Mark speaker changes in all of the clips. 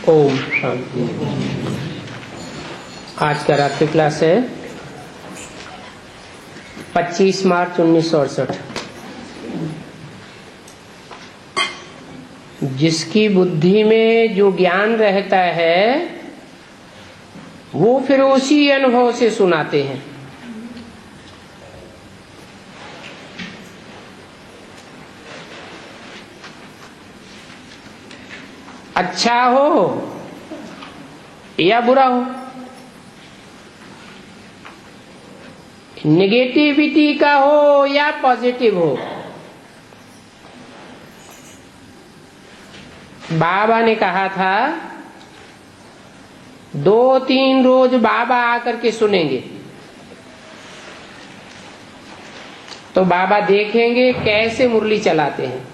Speaker 1: ओम शांति। आज का रात्रि क्लास है 25 मार्च 1968। जिसकी बुद्धि में जो ज्ञान रहता है वो फिर उसी अनुभव से सुनाते हैं। अच्छा हो या बुरा हो, नेगेटिविटी का हो या पॉजिटिव हो, बाबा ने कहा था 2-3 रोज बाबा आकर के सुनेंगे तो बाबा देखेंगे कैसे मुरली चलाते हैं।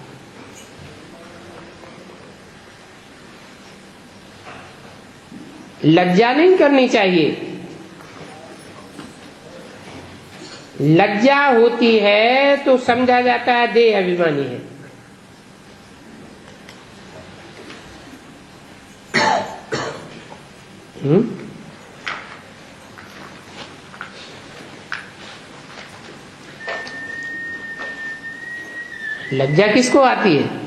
Speaker 1: लज्जा नहीं करनी चाहिए। लज्जा होती है तो समझा जाता है देह अभिमानी है। लज्जा किसको आती है?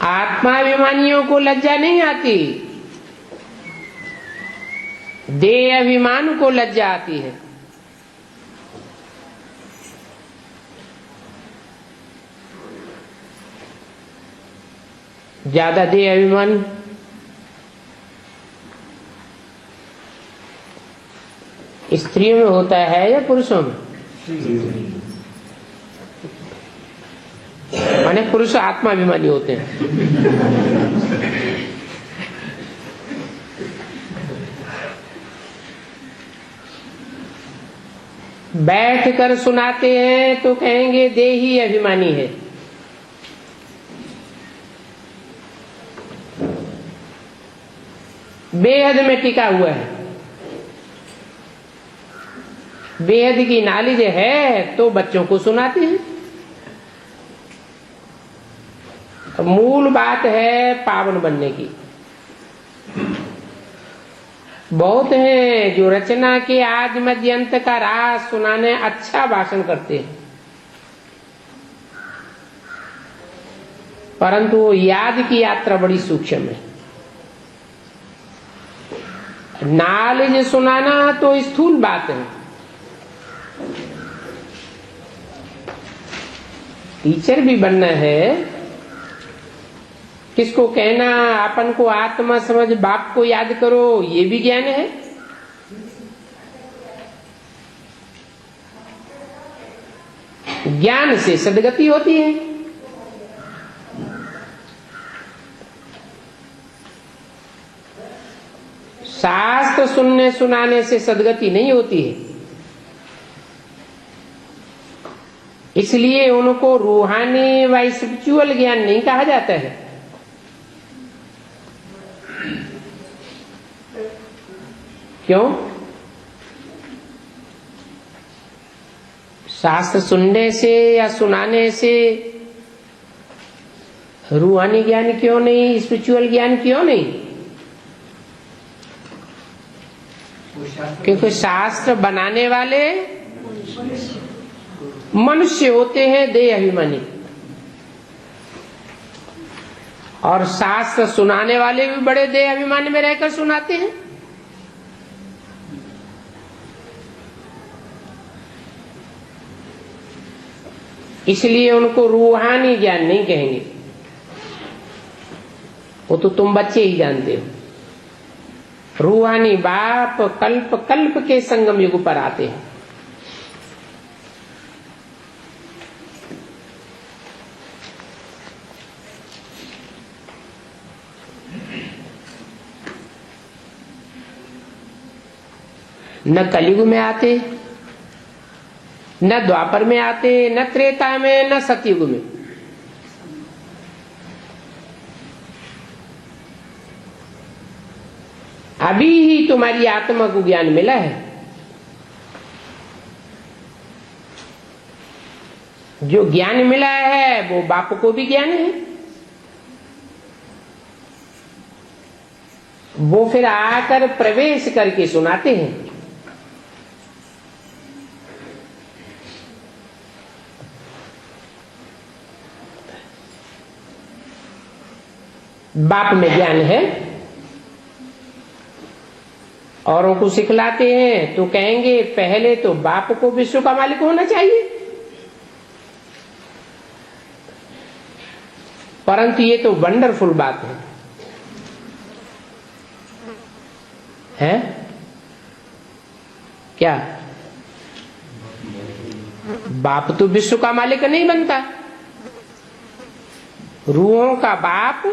Speaker 1: आत्माभिमानियों को लज्जा नहीं आती, देह अभिमान को लज्जा आती है। ज्यादा देह अभिमान स्त्रियों में होता है या पुरुषों में? माने पुरुष आत्माभिमानी होते हैं। बैठ कर सुनाते हैं तो कहेंगे देही अभिमानी है। बेहद में टिका हुआ है। बेहद की नॉलेज है तो बच्चों को सुनाते हैं। मूल बात है पावन बनने की। बहुत हैं जो रचना के आदि मध्य अंत का राज सुनाने अच्छा भाषण करते हैं, परंतु वो याद की यात्रा बड़ी सूक्ष्म है। नॉलेज सुनाना तो स्थूल बात है। टीचर भी बनना है। किसको कहना अपन को आत्मा समझ बाप को याद करो, ये भी ज्ञान है। ज्ञान से सद्गति होती है। शास्त्र सुनने सुनाने से सद्गति नहीं होती है। इसलिए उनको रूहानी व स्पिरिचुअल ज्ञान नहीं कहा जाता है। क्यों? शास्त्र सुनने से या सुनाने से रूहानी ज्ञान क्यों नहीं, स्पिरिचुअल ज्ञान क्यों नहीं? क्योंकि शास्त्र बनाने वाले मनुष्य होते हैं, देह अभिमानी, और शास्त्र सुनाने वाले भी बड़े देह अभिमानी में रहकर सुनाते हैं। इसलिए उनको रूहानी ज्ञान नहीं कहेंगे। वो तो तुम बच्चे ही जानते हो। रूहानी बाप कल्प कल्प के संगम युग पर आते हैं। न कलयुग में आते, न द्वापर में आते, न त्रेता में, न सतयुग में। अभी ही तुम्हारी आत्मा को ज्ञान मिला है। जो ज्ञान मिला है वो बाप को भी ज्ञान है। वो फिर आकर प्रवेश करके सुनाते हैं। बाप में ज्ञान है, औरों को सिखलाते हैं तो कहेंगे पहले तो बाप को विश्व का मालिक होना चाहिए। परंतु ये तो वंडरफुल बात है क्या? बाप तो विश्व का मालिक नहीं बनता। रूहों का बाप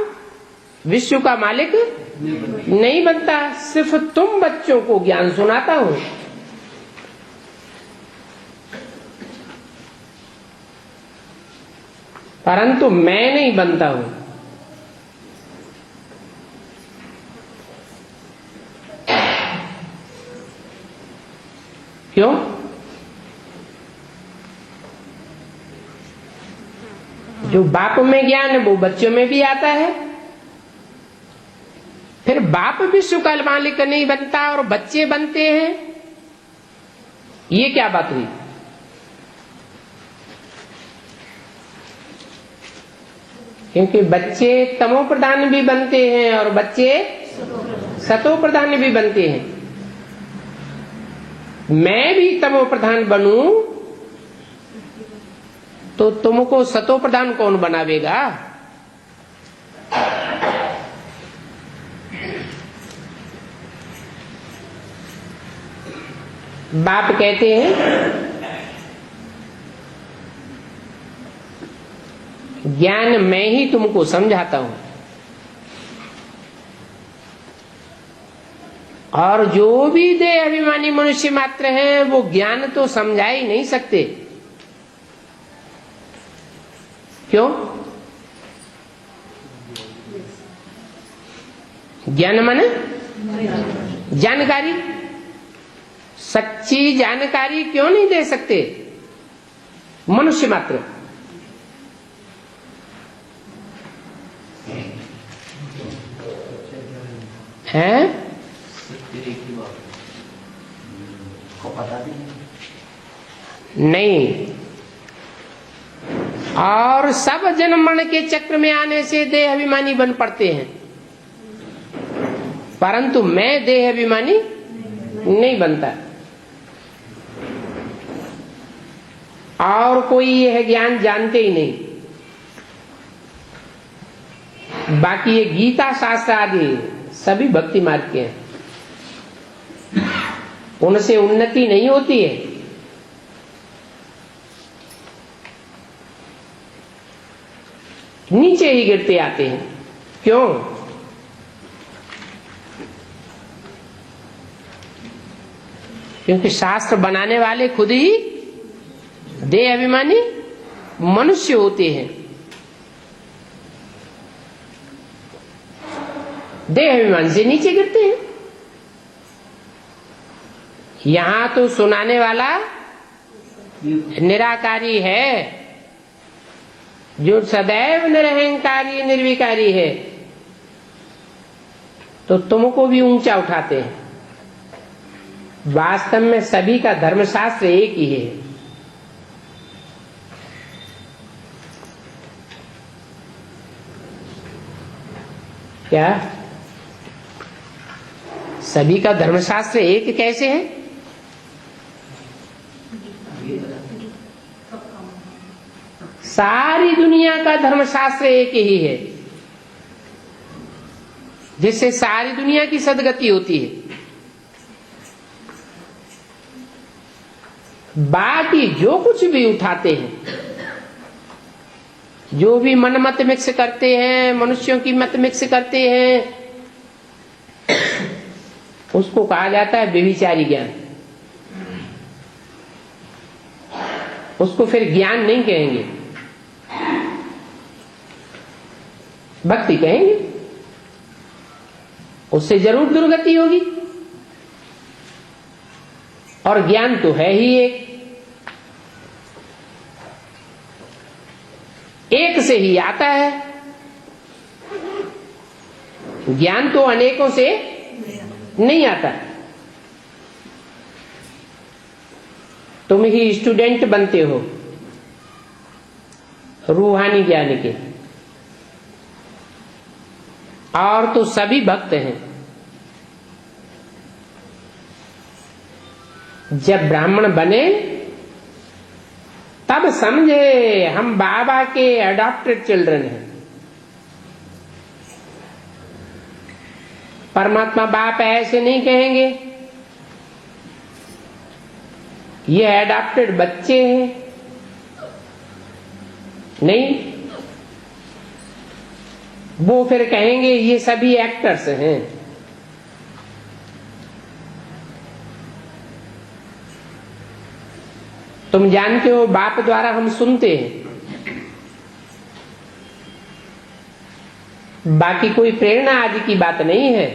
Speaker 1: विश्व का मालिक नहीं बनता। सिर्फ तुम बच्चों को ज्ञान सुनाता हूं। परंतु मैं नहीं बनता हूं। क्यों? जो बाप में ज्ञान है वो बच्चों में भी आता है। फिर बाप विश्व का मालिक नहीं बनता और बच्चे बनते हैं, ये क्या बात हुई? क्योंकि बच्चे तमो प्रधान भी बनते हैं और बच्चे सतो प्रधान भी बनते हैं। मैं भी तमो प्रधान बनूं तो तुमको सतो प्रधान कौन बनावेगा? बाप कहते हैं ज्ञान मैं ही तुमको समझाता हूं, और जो भी देह अभिमानी मनुष्य मात्र हैं वो ज्ञान तो समझा ही नहीं सकते। क्यों? ज्ञान माने जानकारी। सच्ची जानकारी क्यों नहीं दे सकते मनुष्य मात्र? हैं? नहीं। और सब जन्म मरण के चक्र में आने से देह अभिमानी बन पड़ते हैं, परंतु मैं देह अभिमानी नहीं बनता। और कोई यह ज्ञान जानते ही नहीं। बाकी ये गीता शास्त्र आदि सभी भक्ति मार्ग के हैं, उनसे उन्नति नहीं होती है। नीचे ही गिरते आते हैं। क्यों? क्योंकि शास्त्र बनाने वाले खुद ही देह अभिमानी मनुष्य होते हैं। देह अभिमान से नीचे गिरते हैं। यहां तो सुनाने वाला निराकारी है, जो सदैव निरहंकारी निर्विकारी है, तो तुमको भी ऊंचा उठाते हैं। वास्तव में सभी का धर्मशास्त्र एक ही है। क्या सभी का धर्मशास्त्र एक कैसे है? सारी दुनिया का धर्मशास्त्र एक ही है, जिससे सारी दुनिया की सदगति होती है। बाकी जो कुछ भी उठाते हैं, जो भी मन मत मिक्स करते हैं, मनुष्यों की मत मिक्स करते हैं, उसको कहा जाता है व्यभिचारी ज्ञान। उसको फिर ज्ञान नहीं कहेंगे, भक्ति कहेंगे। उससे जरूर दुर्गति होगी। और ज्ञान तो है ही एक से ही आता है। ज्ञान तो अनेकों से नहीं आता। तुम ही स्टूडेंट बनते हो रूहानी ज्ञान के, और तो सभी भक्त हैं। जब ब्राह्मण बने तब समझे हम बाबा के अडॉप्टेड चिल्ड्रन हैं। परमात्मा बाप ऐसे नहीं कहेंगे, ये अडॉप्टेड बच्चे हैं, नहीं। वो फिर कहेंगे ये सभी एक्टर्स हैं। तुम जानते हो बाप द्वारा हम सुनते हैं, बाकी कोई प्रेरणा आदि की बात नहीं है।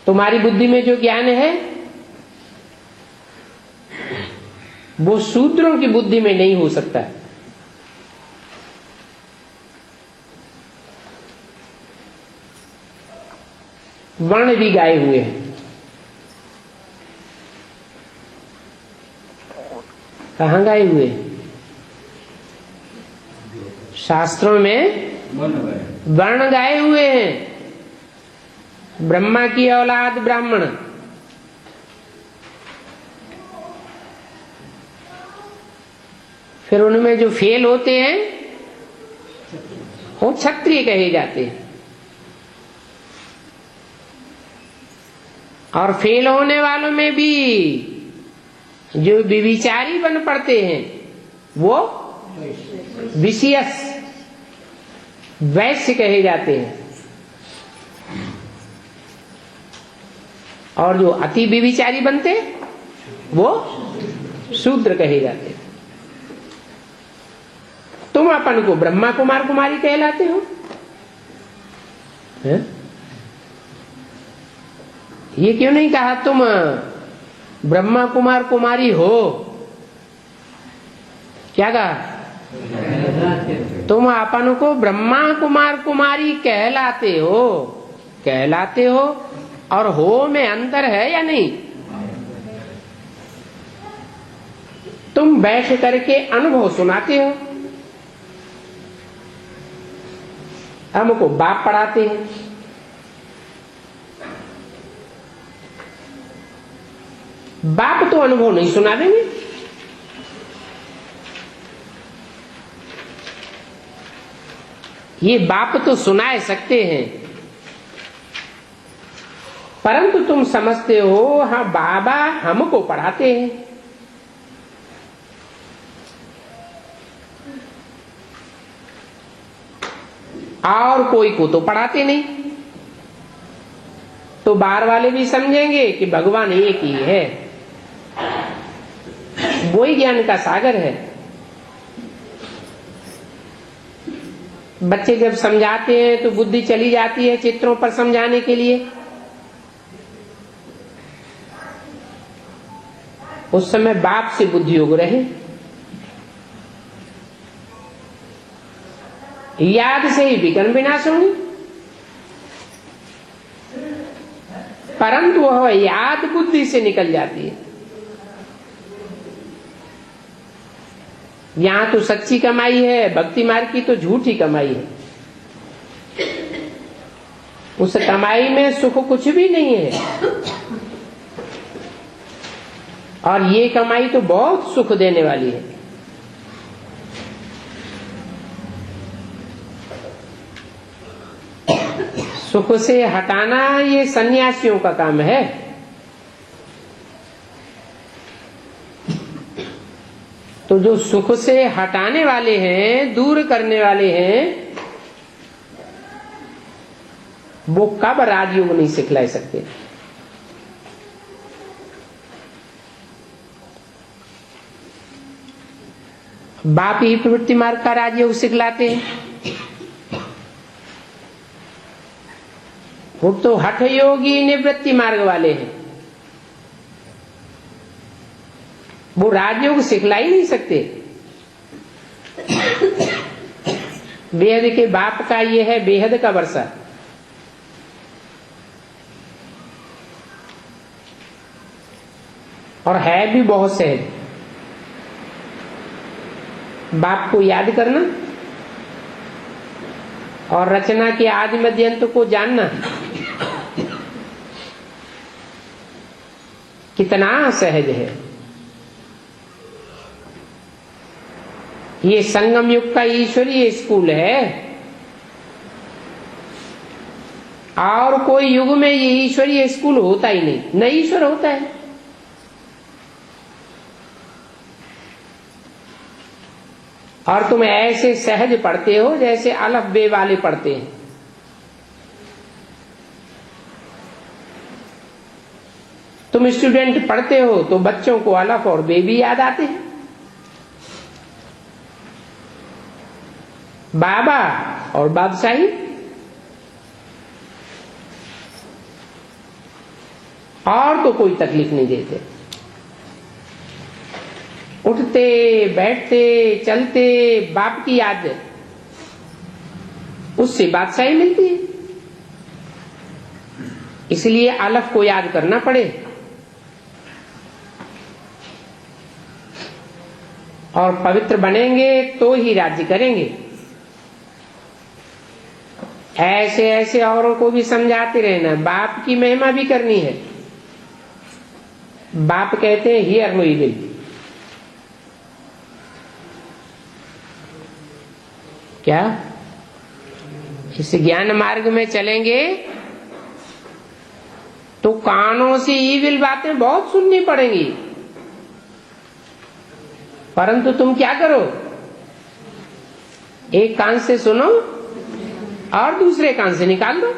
Speaker 1: तुम्हारी बुद्धि में जो ज्ञान है वो शूद्रों की बुद्धि में नहीं हो सकता। वर्ण भी गाए हुए हैं। कहाँ गाए हुए? शास्त्रों में वर्ण गाए हुए हैं। ब्रह्मा की औलाद ब्राह्मण, फिर उनमें जो फेल होते हैं वो क्षत्रिय कहे जाते हैं, और फेल होने वालों में भी जो विविचारी बन पड़ते हैं वो विशियस वैश्य कहे जाते हैं, और जो अति विविचारी बनते वो शूद्र कहे जाते हैं। तुम अपन को ब्रह्मा कुमार कुमारी कहलाते हो, है? ये क्यों नहीं कहा तुम ब्रह्मा कुमार कुमारी हो? क्या कहा? तुम अपन को ब्रह्मा कुमार कुमारी कहलाते हो, कहलाते हो, और हो में अंतर है या नहीं? तुम बैठ करके अनुभव सुनाते हो, हमको बाप पढ़ाते हैं। बाप तो अनुभव नहीं सुना देंगे। ये बाप तो सुना सकते हैं, परंतु तुम समझते हो हाँ बाबा हमको पढ़ाते हैं। और कोई को तो पढ़ाते नहीं। तो बाहर वाले भी समझेंगे कि भगवान एक ही है, वही ज्ञान का सागर है। बच्चे जब समझाते हैं तो बुद्धि चली जाती है चित्रों पर समझाने के लिए। उस समय बाप से बुद्धि उग रहे, याद से ही विकर्म विनाश होंगे, परंतु वह याद बुद्धि से निकल जाती है। यहां तो सच्ची कमाई है, भक्ति मार्ग की तो झूठी कमाई है। उस कमाई में सुख कुछ भी नहीं है, और ये कमाई तो बहुत सुख देने वाली है। सुख से हटाना ये सन्यासियों का काम है। तो जो सुख से हटाने वाले हैं, दूर करने वाले हैं, वो कब राजयोग नहीं सिखला सकते। बाप ही प्रवृत्ति मार्ग का राजयोग सिखलाते हैं। वो तो हठ योगी निवृत्ति मार्ग वाले हैं, वो राजयोग सिखला ही नहीं सकते। बेहद के बाप का ये है बेहद का वर्षा। और है भी बहुत सहज। बाप को याद करना और रचना के आदि मध्य अंत को जानना कितना सहज है। ये संगम युग का ईश्वरीय स्कूल है। और कोई युग में ये ईश्वरीय स्कूल होता ही नहीं, न ईश्वर होता है। और तुम ऐसे सहज पढ़ते हो जैसे अलफ बे वाले पढ़ते हैं। तुम स्टूडेंट पढ़ते हो तो बच्चों को अलफ और बे भी याद आते हैं। बाबा और बादशाही और तो कोई तकलीफ नहीं देते। उठते बैठते चलते बाप की याद है, उससे बादशाही मिलती है। इसलिए अलफ को याद करना पड़े और पवित्र बनेंगे तो ही राज्य करेंगे। ऐसे ऐसे औरों को भी समझाते रहना, बाप की महिमा भी करनी है। बाप कहते हैं हियर नो इविल। क्या इस ज्ञान मार्ग में चलेंगे तो कानों से ईविल बातें बहुत सुननी पड़ेंगी, परंतु तुम क्या करो, एक कान से सुनो और दूसरे कान से निकाल दो।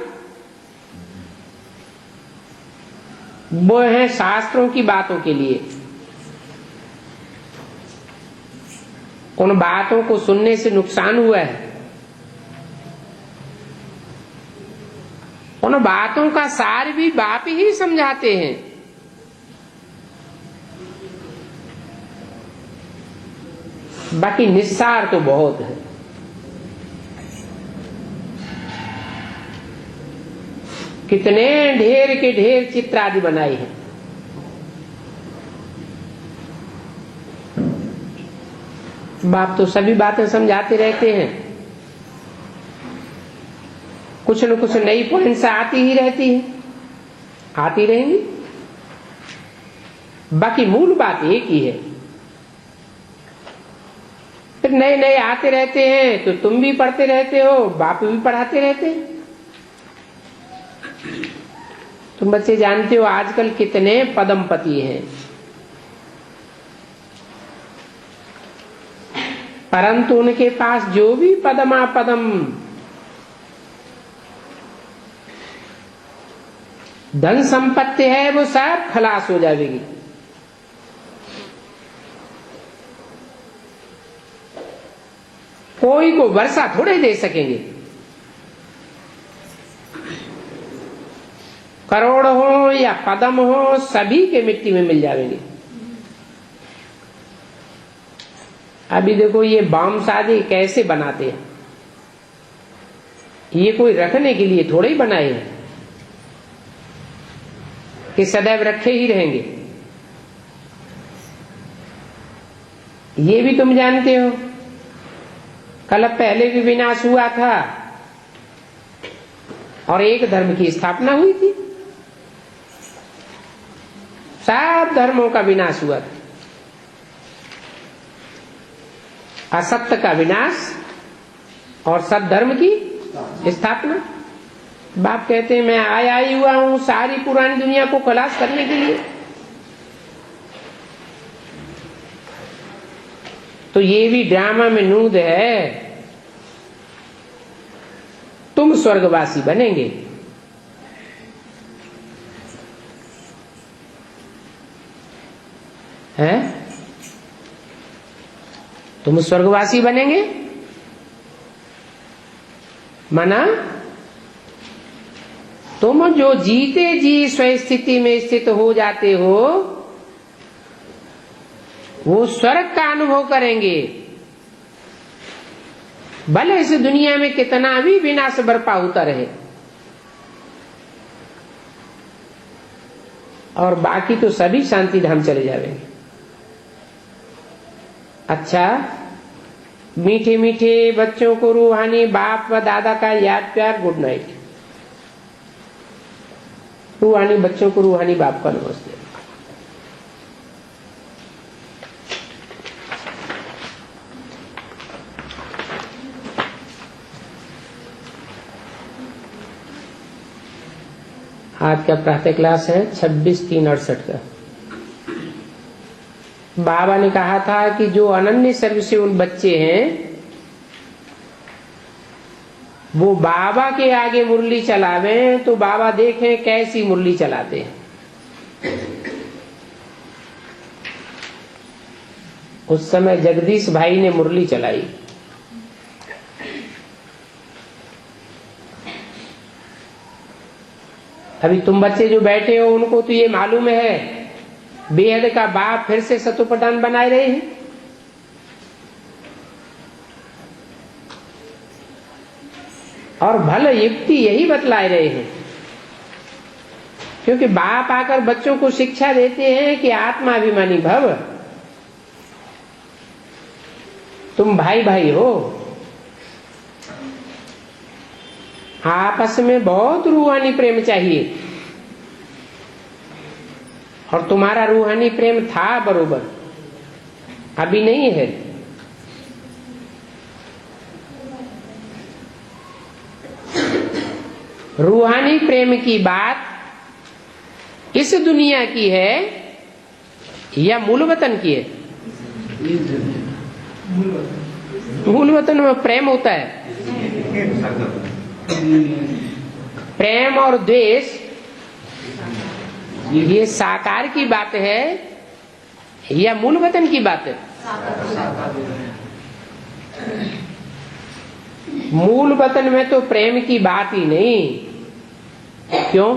Speaker 1: वो है शास्त्रों की बातों के लिए। उन बातों को सुनने से नुकसान हुआ है। उन बातों का सार भी बाप ही समझाते हैं। बाकी निस्सार तो बहुत है। कितने ढेर के ढेर चित्र आदि बनाए हैं। बाप तो सभी बातें समझाते रहते हैं। कुछ न कुछ नई पॉइंट्स आती ही रहती है, आती रहेंगी। बाकी मूल बात एक ही है। फिर नए नए आते रहते हैं तो तुम भी पढ़ते रहते हो, बाप भी पढ़ाते रहते हैं। तुम बच्चे जानते हो आजकल कितने पदमपति हैं, परंतु उनके पास जो भी पदमा पदम धन संपत्ति है वो सब खलास हो जाएगी। कोई को वर्षा थोड़े दे सकेंगे। करोड़ हो या पदम हो, सभी के मिट्टी में मिल जाएंगे। अभी देखो ये बम शादी कैसे बनाते हैं, ये कोई रखने के लिए थोड़े ही बनाए हैं कि सदैव रखे ही रहेंगे। ये भी तुम जानते हो कल पहले भी विनाश हुआ था और एक धर्म की स्थापना हुई थी। सब धर्मों का विनाश हुआ था। असत्य का विनाश और सद्धर्म की स्थापना। बाप कहते हैं मैं आया ही हुआ हूं सारी पुरानी दुनिया को खलास करने के लिए। तो ये भी ड्रामा में नूद है। तुम स्वर्गवासी बनेंगे। हैं? तुम स्वर्गवासी बनेंगे माना तुम जो जीते जी स्वस्थिति में स्थित हो जाते हो वो स्वर्ग का अनुभव करेंगे। भले इस दुनिया में कितना भी विनाश बरपा होता रहे, और बाकी तो सभी शांति धाम चले जाएंगे। अच्छा, मीठे मीठे बच्चों को रूहानी बाप व दादा का याद प्यार, गुड नाइट। रूहानी बच्चों को रूहानी बाप का नमस्ते। आज का प्रातः क्लास है 26/3/68 का। बाबा ने कहा था कि जो अनन्य सर्वशील बच्चे हैं वो बाबा के आगे मुरली चलावें तो बाबा देखें कैसी मुरली चलाते हैं। उस समय जगदीश भाई ने मुरली चलाई। अभी तुम बच्चे जो बैठे हो उनको तो ये मालूम है बेहद का बाप फिर से सतोप्रधान बनाए रहे हैं। और भले युक्ति यही बतलाए रहे हैं, क्योंकि बाप आकर बच्चों को शिक्षा देते हैं कि आत्माभिमानी भव, तुम भाई भाई हो, आपस में बहुत रूहानी प्रेम चाहिए। और तुम्हारा रूहानी प्रेम था बरोबर, अभी नहीं है। रूहानी प्रेम की बात इस दुनिया की है या मूल वतन की है? मूल वतन में प्रेम होता है। प्रेम और द्वेष ये साकार की बात है या मूल वतन की बात है? मूल वतन में तो प्रेम की बात ही नहीं। क्यों?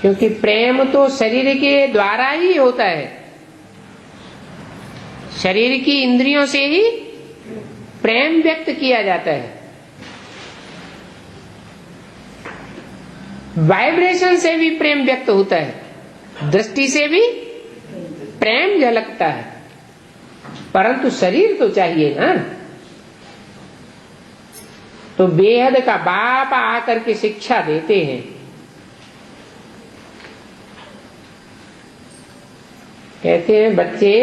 Speaker 1: क्योंकि प्रेम तो शरीर के द्वारा ही होता है, शरीर की इंद्रियों से ही प्रेम व्यक्त किया जाता है। वाइब्रेशन से भी प्रेम व्यक्त होता है, दृष्टि से भी प्रेम झलकता है, परंतु शरीर तो चाहिए ना। तो बेहद का बाप आकर के शिक्षा देते हैं। कहते हैं बच्चे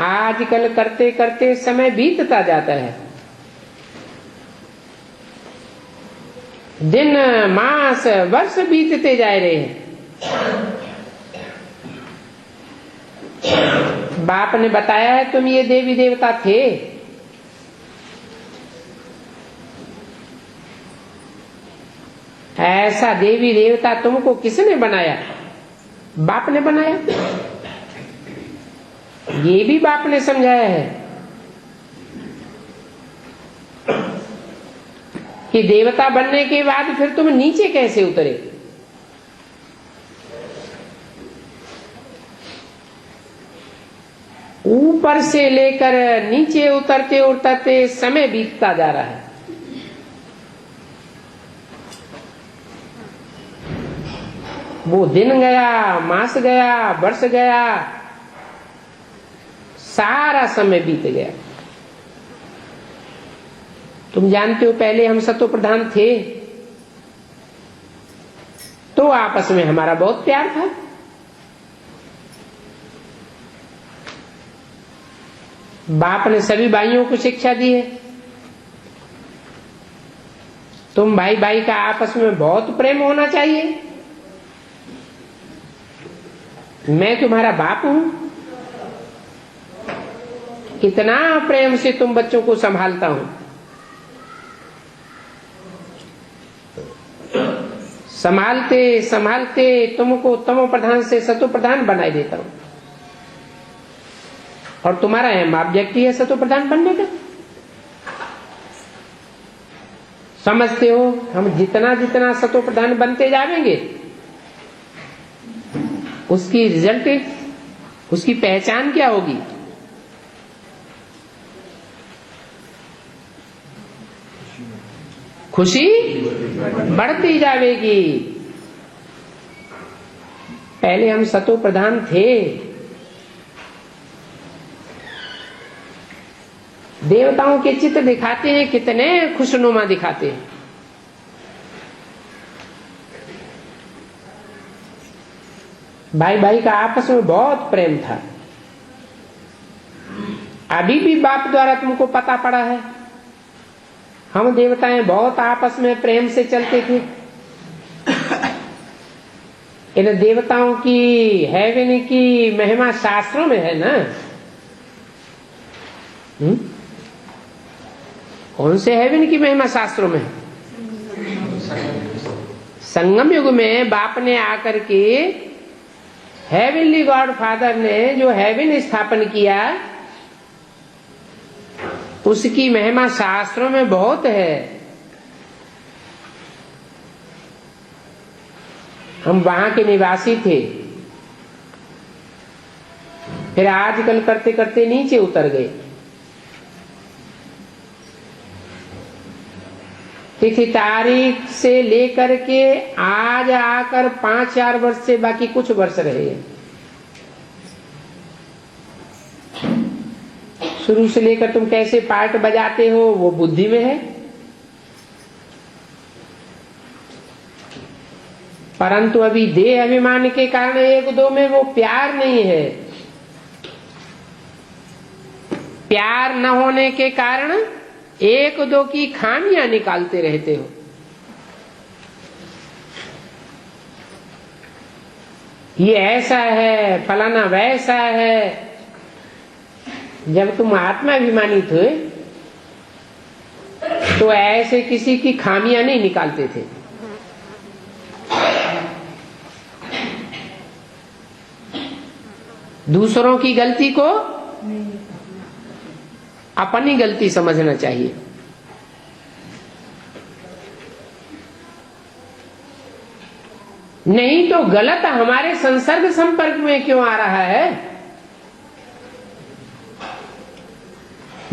Speaker 1: आजकल करते करते समय बीतता जाता है, दिन मास वर्ष बीतते जा रहे हैं। बाप ने बताया है तुम ये देवी देवता थे, ऐसा देवी देवता तुमको किसने बनाया? बाप ने बनाया। ये भी बाप ने समझाया है कि देवता बनने के बाद फिर तुम नीचे कैसे उतरे। ऊपर से लेकर नीचे उतरते उतरते समय बीतता जा रहा है। वो दिन गया, मास गया, वर्ष गया, सारा समय बीत गया। तुम जानते हो पहले हम सतो प्रधान थे तो आपस में हमारा बहुत प्यार था। बाप ने सभी भाइयों को शिक्षा दी है, तुम भाई भाई का आपस में बहुत प्रेम होना चाहिए। मैं तुम्हारा बाप हूं, कितना प्रेम से तुम बच्चों को संभालता हूं। संभालते संभालते तुमको तमो प्रधान से सतो प्रधान बनाए देता हूं, और तुम्हारा अहम ऑब्जेक्ट है सतो प्रधान बनने का। समझते हो हम जितना जितना सतो प्रधान बनते जाएंगे उसकी रिजल्ट, उसकी पहचान क्या होगी? खुशी बढ़ती जाएगी। पहले हम सतो प्रधान थे, देवताओं के चित्र दिखाते हैं, कितने खुशनुमा दिखाते हैं। भाई भाई का आपस में बहुत प्रेम था। अभी भी बाप द्वारा तुमको पता पड़ा है, हम देवताएं बहुत आपस में प्रेम से चलते थे। इन देवताओं की हेवन की महिमा शास्त्रों में है ना। कौन से हेवन की महिमा शास्त्रों में है? संगम युग में बाप ने आकर के, हेवनली गॉड फादर ने जो हेवन स्थापन किया, उसकी महिमा शास्त्रों में बहुत है। हम वहां के निवासी थे, फिर आजकल करते करते नीचे उतर गए। तिथि तारीख से लेकर के आज आकर 5-4 वर्ष से बाकी कुछ वर्ष रहे हैं। शुरू से लेकर तुम कैसे पार्ट बजाते हो वो बुद्धि में है, परंतु अभी देह अभिमान के कारण एक दो में वो प्यार नहीं है। प्यार न होने के कारण एक दो की खामियां निकालते रहते हो। ये ऐसा है, फलाना वैसा है। जब तुम आत्माभिमानी थे तो ऐसे किसी की खामियां नहीं निकालते थे। दूसरों की गलती को अपनी गलती समझना चाहिए। नहीं तो गलत हमारे संसर्ग संपर्क में क्यों आ रहा है?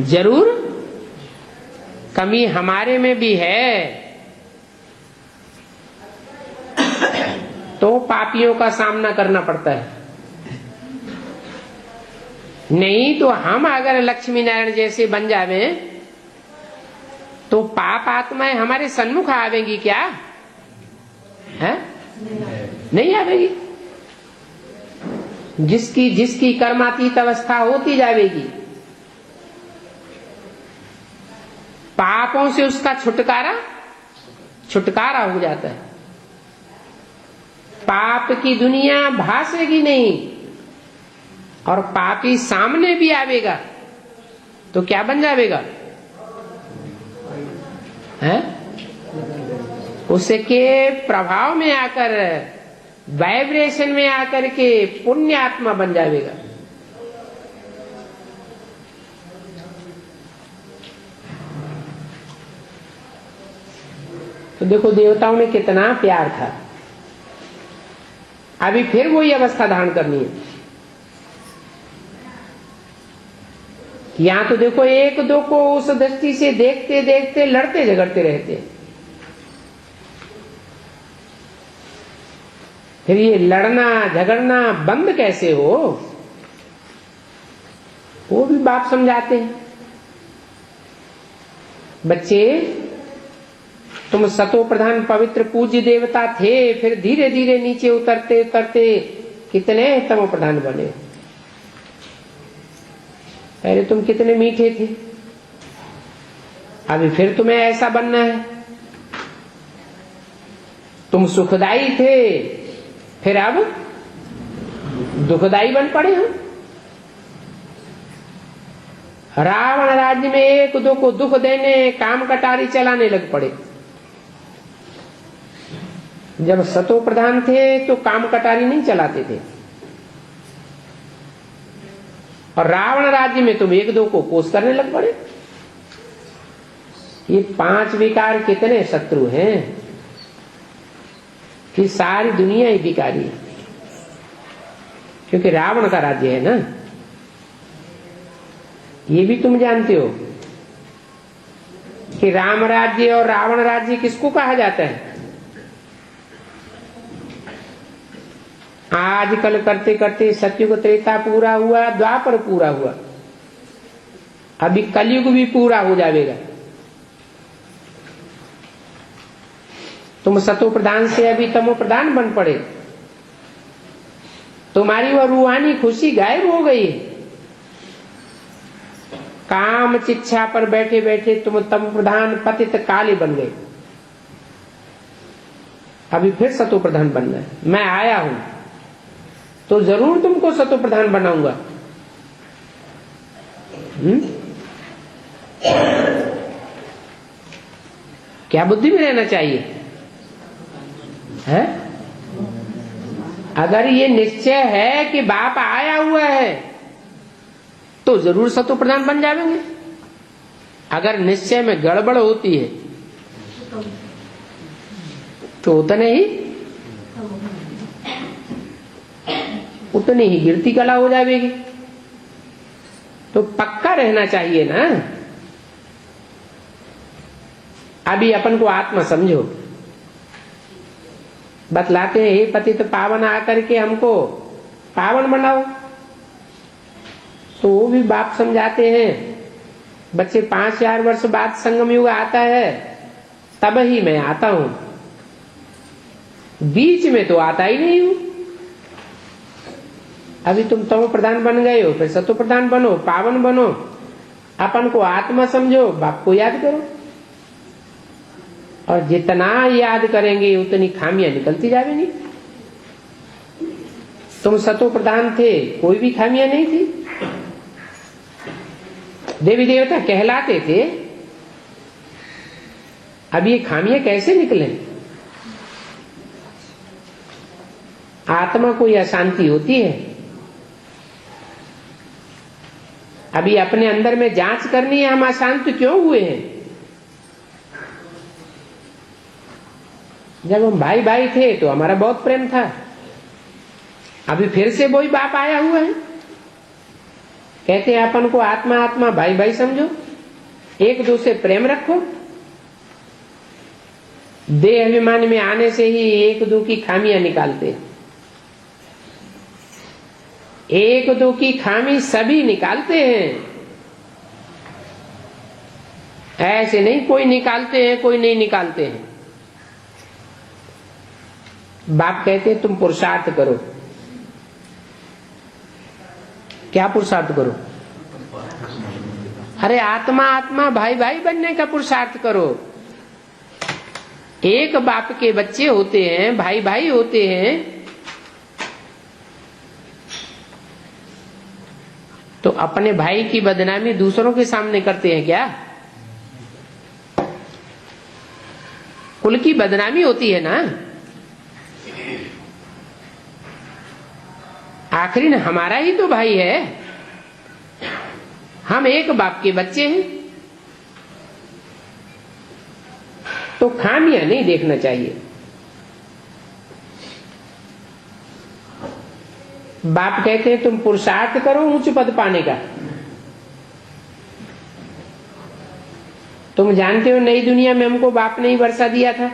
Speaker 1: जरूर कमी हमारे में भी है, तो पापियों का सामना करना पड़ता है। नहीं तो हम अगर लक्ष्मी नारायण जैसे बन जावे तो पाप आत्माएं हमारे सन्मुख आवेंगी क्या? है? नहीं आवेगी। जिसकी जिसकी कर्मातीत अवस्था होती जाएगी, पापों से उसका छुटकारा हो जाता है। पाप की दुनिया भासेगी नहीं, और पापी सामने भी आवेगा तो क्या बन जाएगा? है? उसके प्रभाव में आकर, वाइब्रेशन में आकर के पुण्य आत्मा बन जाएगा। तो देखो देवताओं में कितना प्यार था। अभी फिर वही अवस्था धारण करनी है। यहां तो देखो एक दो को उस दृष्टि से देखते देखते लड़ते झगड़ते रहते। फिर ये लड़ना झगड़ना बंद कैसे हो, वो भी बाप समझाते हैं। बच्चे, तुम सतो प्रधान पवित्र पूज्य देवता थे, फिर धीरे धीरे नीचे उतरते उतरते कितने तमो प्रधान बने। पहले तुम कितने मीठे थे, अभी फिर तुम्हें ऐसा बनना है। तुम सुखदाई थे, फिर अब दुखदाई बन पड़े हम। रावण राज्य में एक दो को दुख देने, काम कटारी चलाने लग पड़े। जब सतो प्रधान थे तो काम कटारी नहीं चलाते थे, और रावण राज्य में तुम एक दो को पोष करने लग पड़े। ये 5 विकार कितने शत्रु हैं कि सारी दुनिया ही विकारी है, क्योंकि रावण का राज्य है ना। ये भी तुम जानते हो कि राम राज्य और रावण राज्य किसको कहा जाता है? आजकल करते करते सतयुग त्रेता पूरा हुआ, द्वापर पूरा हुआ, अभी कलयुग भी पूरा हो जाएगा। तुम सतो प्रधान से अभी तमो प्रधान बन पड़े, तुम्हारी वह रूहानी खुशी गायब हो गई। काम चिच्छा पर बैठे बैठे तुम तम प्रधान पतित काले बन गए। अभी फिर सतो प्रधान बनना है। मैं आया हूं तो जरूर तुमको सतो प्रधान बनाऊंगा। क्या बुद्धि में रहना चाहिए है? अगर ये निश्चय है कि बाप आया हुआ है तो जरूर सतो प्रधान बन जाएंगे। अगर निश्चय में गड़बड़ होती है तो उतनी ही गिरती कला हो जाएगी। तो पक्का रहना चाहिए ना। अभी अपन को आत्मा समझो, बतलाते हैं हे पतित पावन आकर के हमको पावन बनाओ, तो वो भी बाप समझाते हैं बच्चे 5000 वर्ष बाद संगम युग आता है तब ही मैं आता हूं, बीच में तो आता ही नहीं हूं। अभी तुम तमो प्रधान बन गए हो, फिर सतो प्रधान बनो, पावन बनो, अपन को आत्मा समझो, बाप को याद करो, और जितना याद करेंगे उतनी खामियां निकलती जाएंगी। तुम सतो प्रधान थे, कोई भी खामियां नहीं थी, देवी देवता कहलाते थे। अब ये खामियां कैसे निकले? आत्मा को यह अशांति होती है। अभी अपने अंदर में जांच करनी है, हम अशांत क्यों हुए हैं। जब हम भाई भाई थे तो हमारा बहुत प्रेम था, अभी फिर से वही बाप आया हुआ है। कहते हैं अपन को आत्मा आत्मा भाई भाई समझो, एक दूसरे प्रेम रखो। देह अभिमान में आने से ही एक दो की खामियां निकालते हैं। एक दो की खामी सभी निकालते हैं, ऐसे नहीं कोई निकालते हैं कोई नहीं निकालते हैं। बाप कहते हैं तुम पुरुषार्थ करो। क्या पुरुषार्थ करो? अरे आत्मा आत्मा भाई भाई बनने का पुरुषार्थ करो। एक बाप के बच्चे होते हैं, भाई भाई होते हैं, तो अपने भाई की बदनामी दूसरों के सामने करते हैं क्या? कुल की बदनामी होती है ना। आखिरी न हमारा ही तो भाई है, हम एक बाप के बच्चे हैं। तो खामियां नहीं देखना चाहिए। बाप कहते हैं तुम पुरुषार्थ करो ऊंच पद पाने का। तुम जानते हो नई दुनिया में हमको बाप ने ही वर्षा दिया था,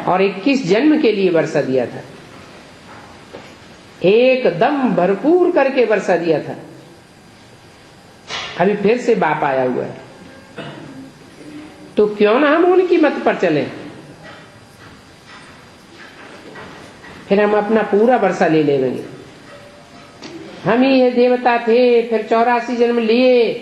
Speaker 1: और 21 जन्म के लिए वर्षा दिया था, एकदम भरपूर करके वर्षा दिया था। अभी फिर से बाप आया हुआ है, तो क्यों ना हम उनकी मत पर चलें। फिर हम अपना पूरा वर्षा ले लेंगे। हम ही ये देवता थे, फिर 84 जन्म लिए,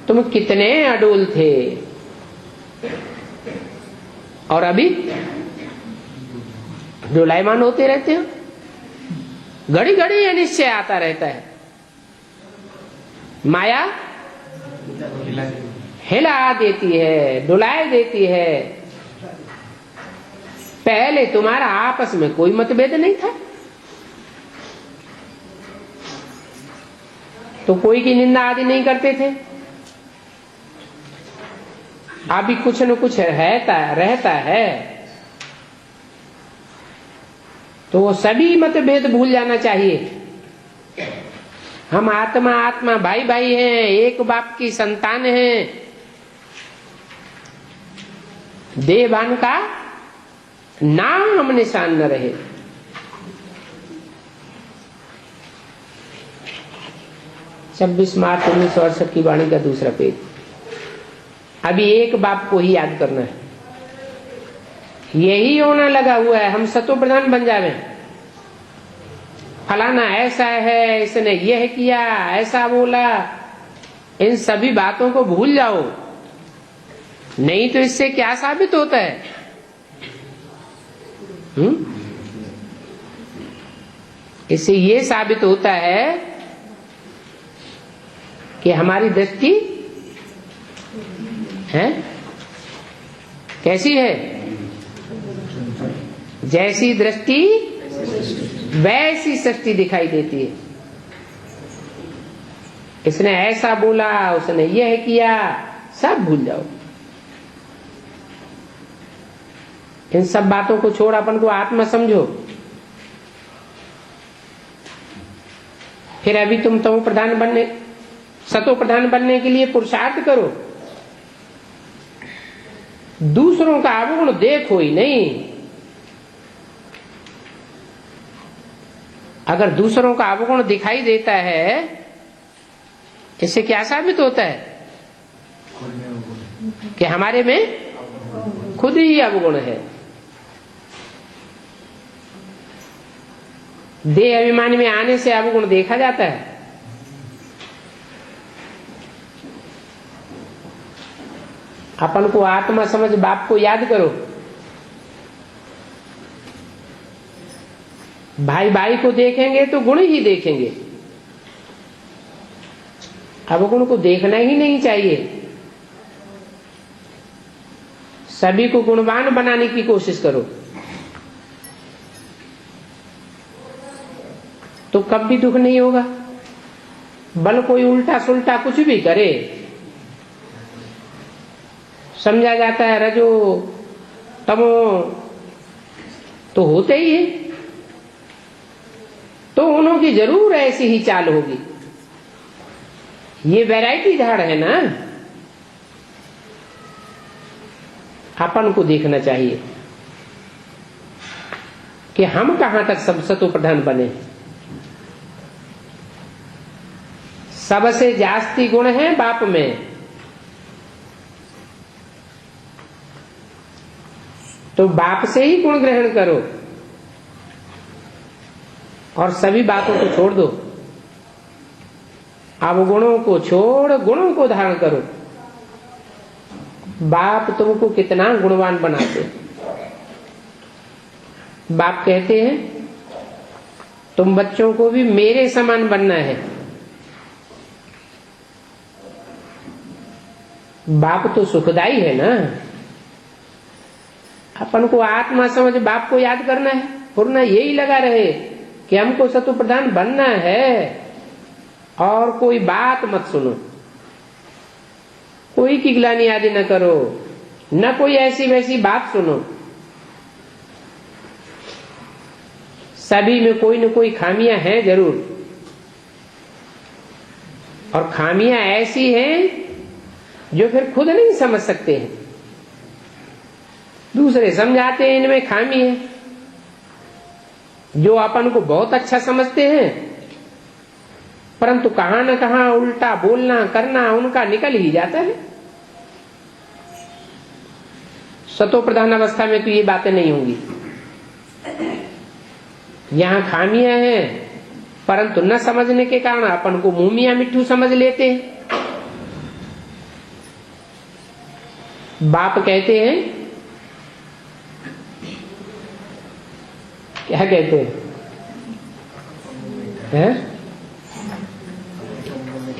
Speaker 1: तुम कितने अडोल थे, और अभी डोलायमान होते रहते हो। घड़ी घड़ी ये निश्चय आता रहता है, माया हिला देती है, डुलाए देती है। पहले तुम्हारा आपस में कोई मतभेद नहीं था, तो कोई की निंदा आदि नहीं करते थे। अभी कुछ न कुछ रहता है, तो वो सभी मतभेद भूल जाना चाहिए। हम आत्मा आत्मा भाई भाई हैं, एक बाप की संतान हैं। देहभान का नाम निशान न रहे। छब्बीस मार्च 1968 की वाणी का दूसरा पेज। अभी एक बाप को ही याद करना है। यही होना लगा हुआ है, हम सतो प्रधान बन जावे। फलाना ऐसा है, इसने यह किया, ऐसा बोला, इन सभी बातों को भूल जाओ। नहीं तो इससे क्या साबित होता है? इससे ये साबित होता है कि हमारी दृष्टि है कैसी है? जैसी दृष्टि वैसी सृष्टि दिखाई देती है। इसने ऐसा बोला, उसने यह किया, सब भूल जाओ। इन सब बातों को छोड़ अपन को आत्मा समझो। फिर अभी तुम तमो प्रधान बनने, सतो प्रधान बनने के लिए पुरुषार्थ करो। दूसरों का अवगुण देखो ही नहीं। अगर दूसरों का अवगुण दिखाई देता है, इससे क्या साबित होता है? कि हमारे में खुद ही अवगुण है। देह अभिमान में आने से अवगुण देखा जाता है। अपन को आत्मा समझ बाप को याद करो। भाई भाई को देखेंगे तो गुण ही देखेंगे, अवगुण को देखना ही नहीं चाहिए। सभी को गुणवान बनाने की कोशिश करो, तो कभी दुख नहीं होगा। बल कोई उल्टा सुल्टा कुछ भी करे, समझा जाता है रजो तमो, तो होते ही है। तो उन्हों की जरूर ऐसी ही चाल होगी। ये वैरायटी धाड़ है ना, अपन को देखना चाहिए कि हम कहां तक सब सतो प्रधान बने। सबसे जास्ती गुण है बाप में, तो बाप से ही गुण ग्रहण करो और सभी बातों को छोड़ दो। अवगुणों को छोड़ गुणों को धारण करो। बाप तुमको कितना गुणवान बनाते। बाप कहते हैं तुम बच्चों को भी मेरे समान बनना है। बाप तो सुखदाई है ना। अपन को आत्मा समझ बाप को याद करना है, वरना यही लगा रहे कि हमको सतो प्रधान बनना है और कोई बात मत सुनो, कोई की गिलानी आदि न करो, न कोई ऐसी वैसी बात सुनो। सभी में कोई न कोई खामियां हैं जरूर, और खामियां ऐसी हैं जो फिर खुद नहीं समझ सकते हैं, दूसरे समझाते हैं इनमें खामी है। जो अपन को बहुत अच्छा समझते हैं, परंतु कहां न कहां उल्टा बोलना करना उनका निकल ही जाता है। सतो प्रधान अवस्था में तो ये बातें नहीं होंगी। यहां खामियां हैं, परंतु न समझने के कारण अपन को मुंह मियां मिट्ठू समझ लेते हैं। बाप कहते हैं, क्या कहते हैं?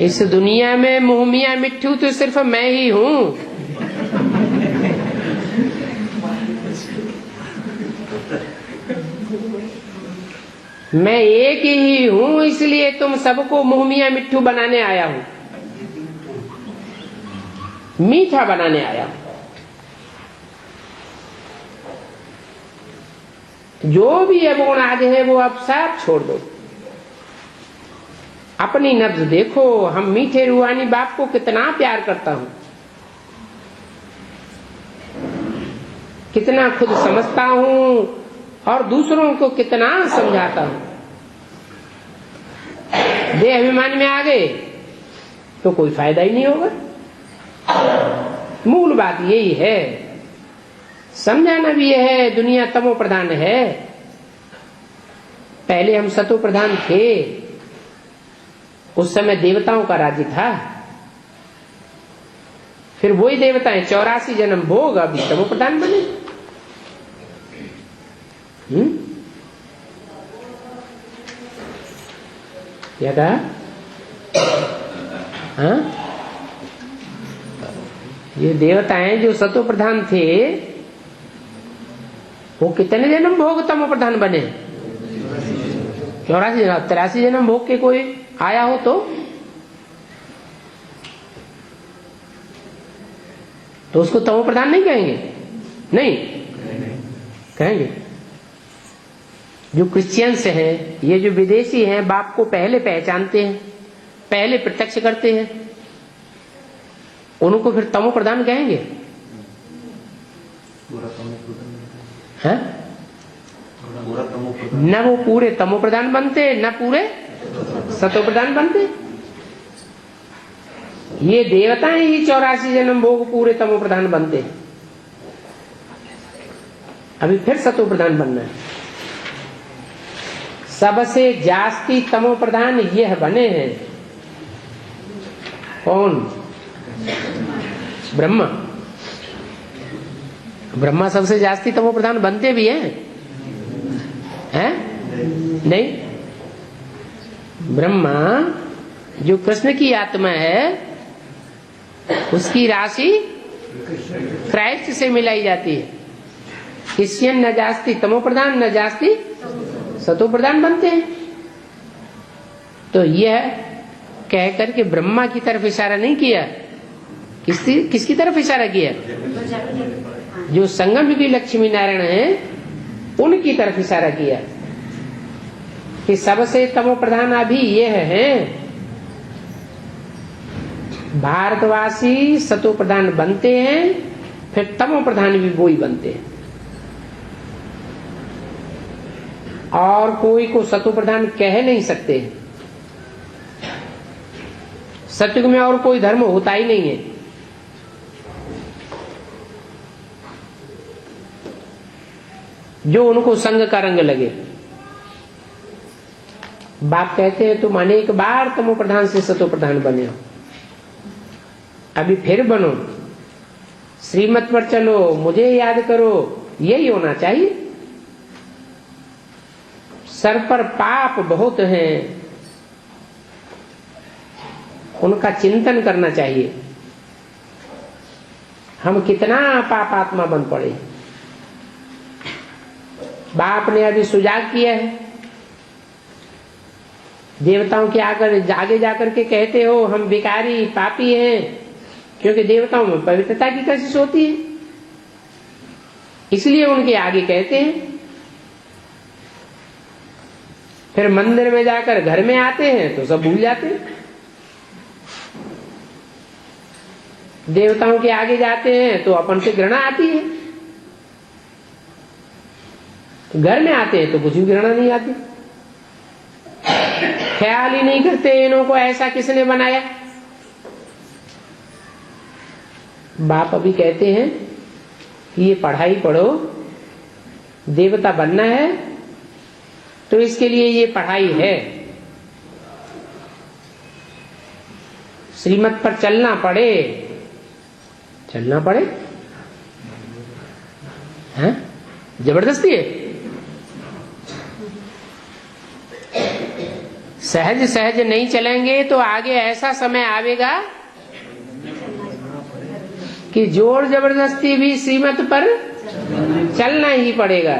Speaker 1: इस दुनिया में मुंह मियां मिट्ठू तो सिर्फ मैं ही हूं। मैं एक ही हूं, इसलिए तुम सबको मुंह मियां मिट्ठू बनाने आया हूं, मीठा बनाने आया हूं। जो भी अवगुण आदि है वो अब सब छोड़ दो। अपनी नब्ज देखो, हम मीठे रूहानी बाप को कितना प्यार करता हूं, कितना खुद समझता हूं और दूसरों को कितना समझाता हूं। देह अभिमान में आ गए तो कोई फायदा ही नहीं होगा। मूल बात यही है, समझाना भी यह है, दुनिया तमो प्रधान है। पहले हम सतो प्रधान थे, उस समय देवताओं का राज्य था। फिर वही देवताएं 84 जन्म भोग अभी तमो प्रधान बने। क्या कहा? हाँ, ये देवताएं जो सतो प्रधान थे वो कितने जन्म भोग तमो प्रधान बने? 84 जन्म। 83 जन्म भोग के कोई आया हो तो उसको तमो प्रधान नहीं कहेंगे? नहीं कहेंगे। जो क्रिश्चियंस हैं, ये जो विदेशी हैं, बाप को पहले पहचानते हैं, पहले प्रत्यक्ष करते हैं, उनको फिर तमो प्रधान कहेंगे? हैं? न वो पूरे तमो प्रधान बनते, न पूरे सतो प्रधान बनते। ये देवताएं ही 84 जन्म भोग पूरे तमो प्रधान बनते, अभी फिर सतो प्रधान बनना है। सबसे जास्ती तमो प्रधान यह बने हैं कौन? ब्रह्मा। ब्रह्मा सबसे जास्ती तमो प्रधान बनते भी हैं? नहीं। ब्रह्मा जो कृष्ण की आत्मा है, उसकी राशि क्राइस्ट से मिलाई जाती है। क्रिश्चियन न जास्ती तमो प्रधान, न जास्ती सतो प्रधान बनते हैं। तो यह कह करके ब्रह्मा की तरफ इशारा नहीं किया, किसकी तरफ इशारा किया? जो संगम युगी लक्ष्मी नारायण है उनकी तरफ इशारा किया कि सबसे तमो प्रधान अभी यह है। भारतवासी सतो प्रधान बनते हैं, फिर तमो प्रधान भी वो ही बनते हैं। और कोई को सतो प्रधान कह नहीं सकते। सतयुग में और कोई धर्म होता ही नहीं है। जो उनको संग का रंग लगे। बाप कहते हैं तुम अनेक बार तमो प्रधान से सतो प्रधान बने हो, अभी फिर बनो, श्रीमत पर चलो, मुझे याद करो, यही होना चाहिए। सर पर पाप बहुत हैं, उनका चिंतन करना चाहिए। हम कितना पापात्मा बन पड़े। बाप ने अभी सुजाग किया है। देवताओं के आगे जाकर के कहते हो हम भिखारी पापी हैं, क्योंकि देवताओं में पवित्रता की कशिश होती है, इसलिए उनके आगे कहते हैं। फिर मंदिर में जाकर घर में आते हैं तो सब भूल जाते हैं। देवताओं के आगे जाते हैं तो अपन से घृणा आती है, घर में आते हैं तो कुछ भी घृणा नहीं आती। ख्याल ही नहीं करते इन्हों को ऐसा किसने बनाया। बाप अभी कहते हैं कि ये पढ़ाई पढ़ो, देवता बनना है तो इसके लिए ये पढ़ाई है। श्रीमत पर चलना पड़े हैं? जबरदस्ती है। सहज सहज नहीं चलेंगे तो आगे ऐसा समय आवेगा कि जोर जबरदस्ती भी श्रीमत पर चलना ही पड़ेगा।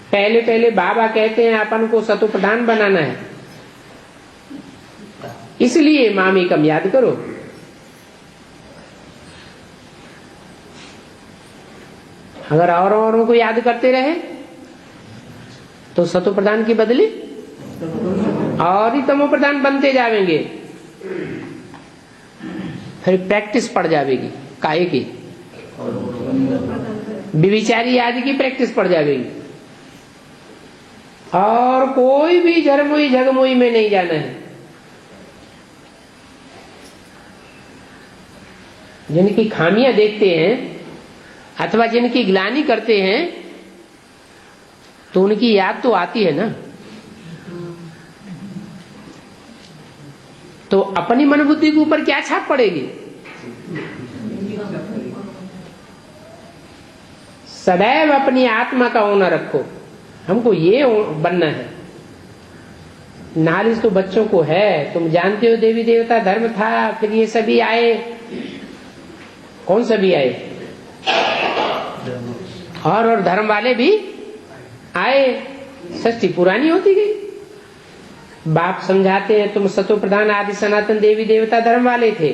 Speaker 1: पहले बाबा कहते हैं अपन को सतो प्रधान बनाना है, इसलिए मामी कम याद करो। अगर औरों को याद करते रहे तो सतो प्रधान की बदली और ही तमो प्रधान बनते जाएंगे, फिर प्रैक्टिस पड़ जाएगी काहे की, विविचारी आदि की प्रैक्टिस पड़ जाएगी। और कोई भी झरमुई झगमुई में नहीं जाना है। जिनकी खामियां देखते हैं अथवा जिनकी ग्लानि करते हैं तो उनकी याद तो आती है ना, तो अपनी मन बुद्धि के ऊपर क्या छाप पड़ेगी? सदैव अपनी आत्मा का होना रखो, हमको ये बनना है। नालिश तो बच्चों को है, तुम जानते हो देवी देवता धर्म था, फिर ये सभी आए। कौन सभी आए? और धर्म वाले भी आए। सृष्टि पुरानी होती गई। बाप समझाते हैं तुम सतो प्रधान आदि सनातन देवी देवता धर्म वाले थे,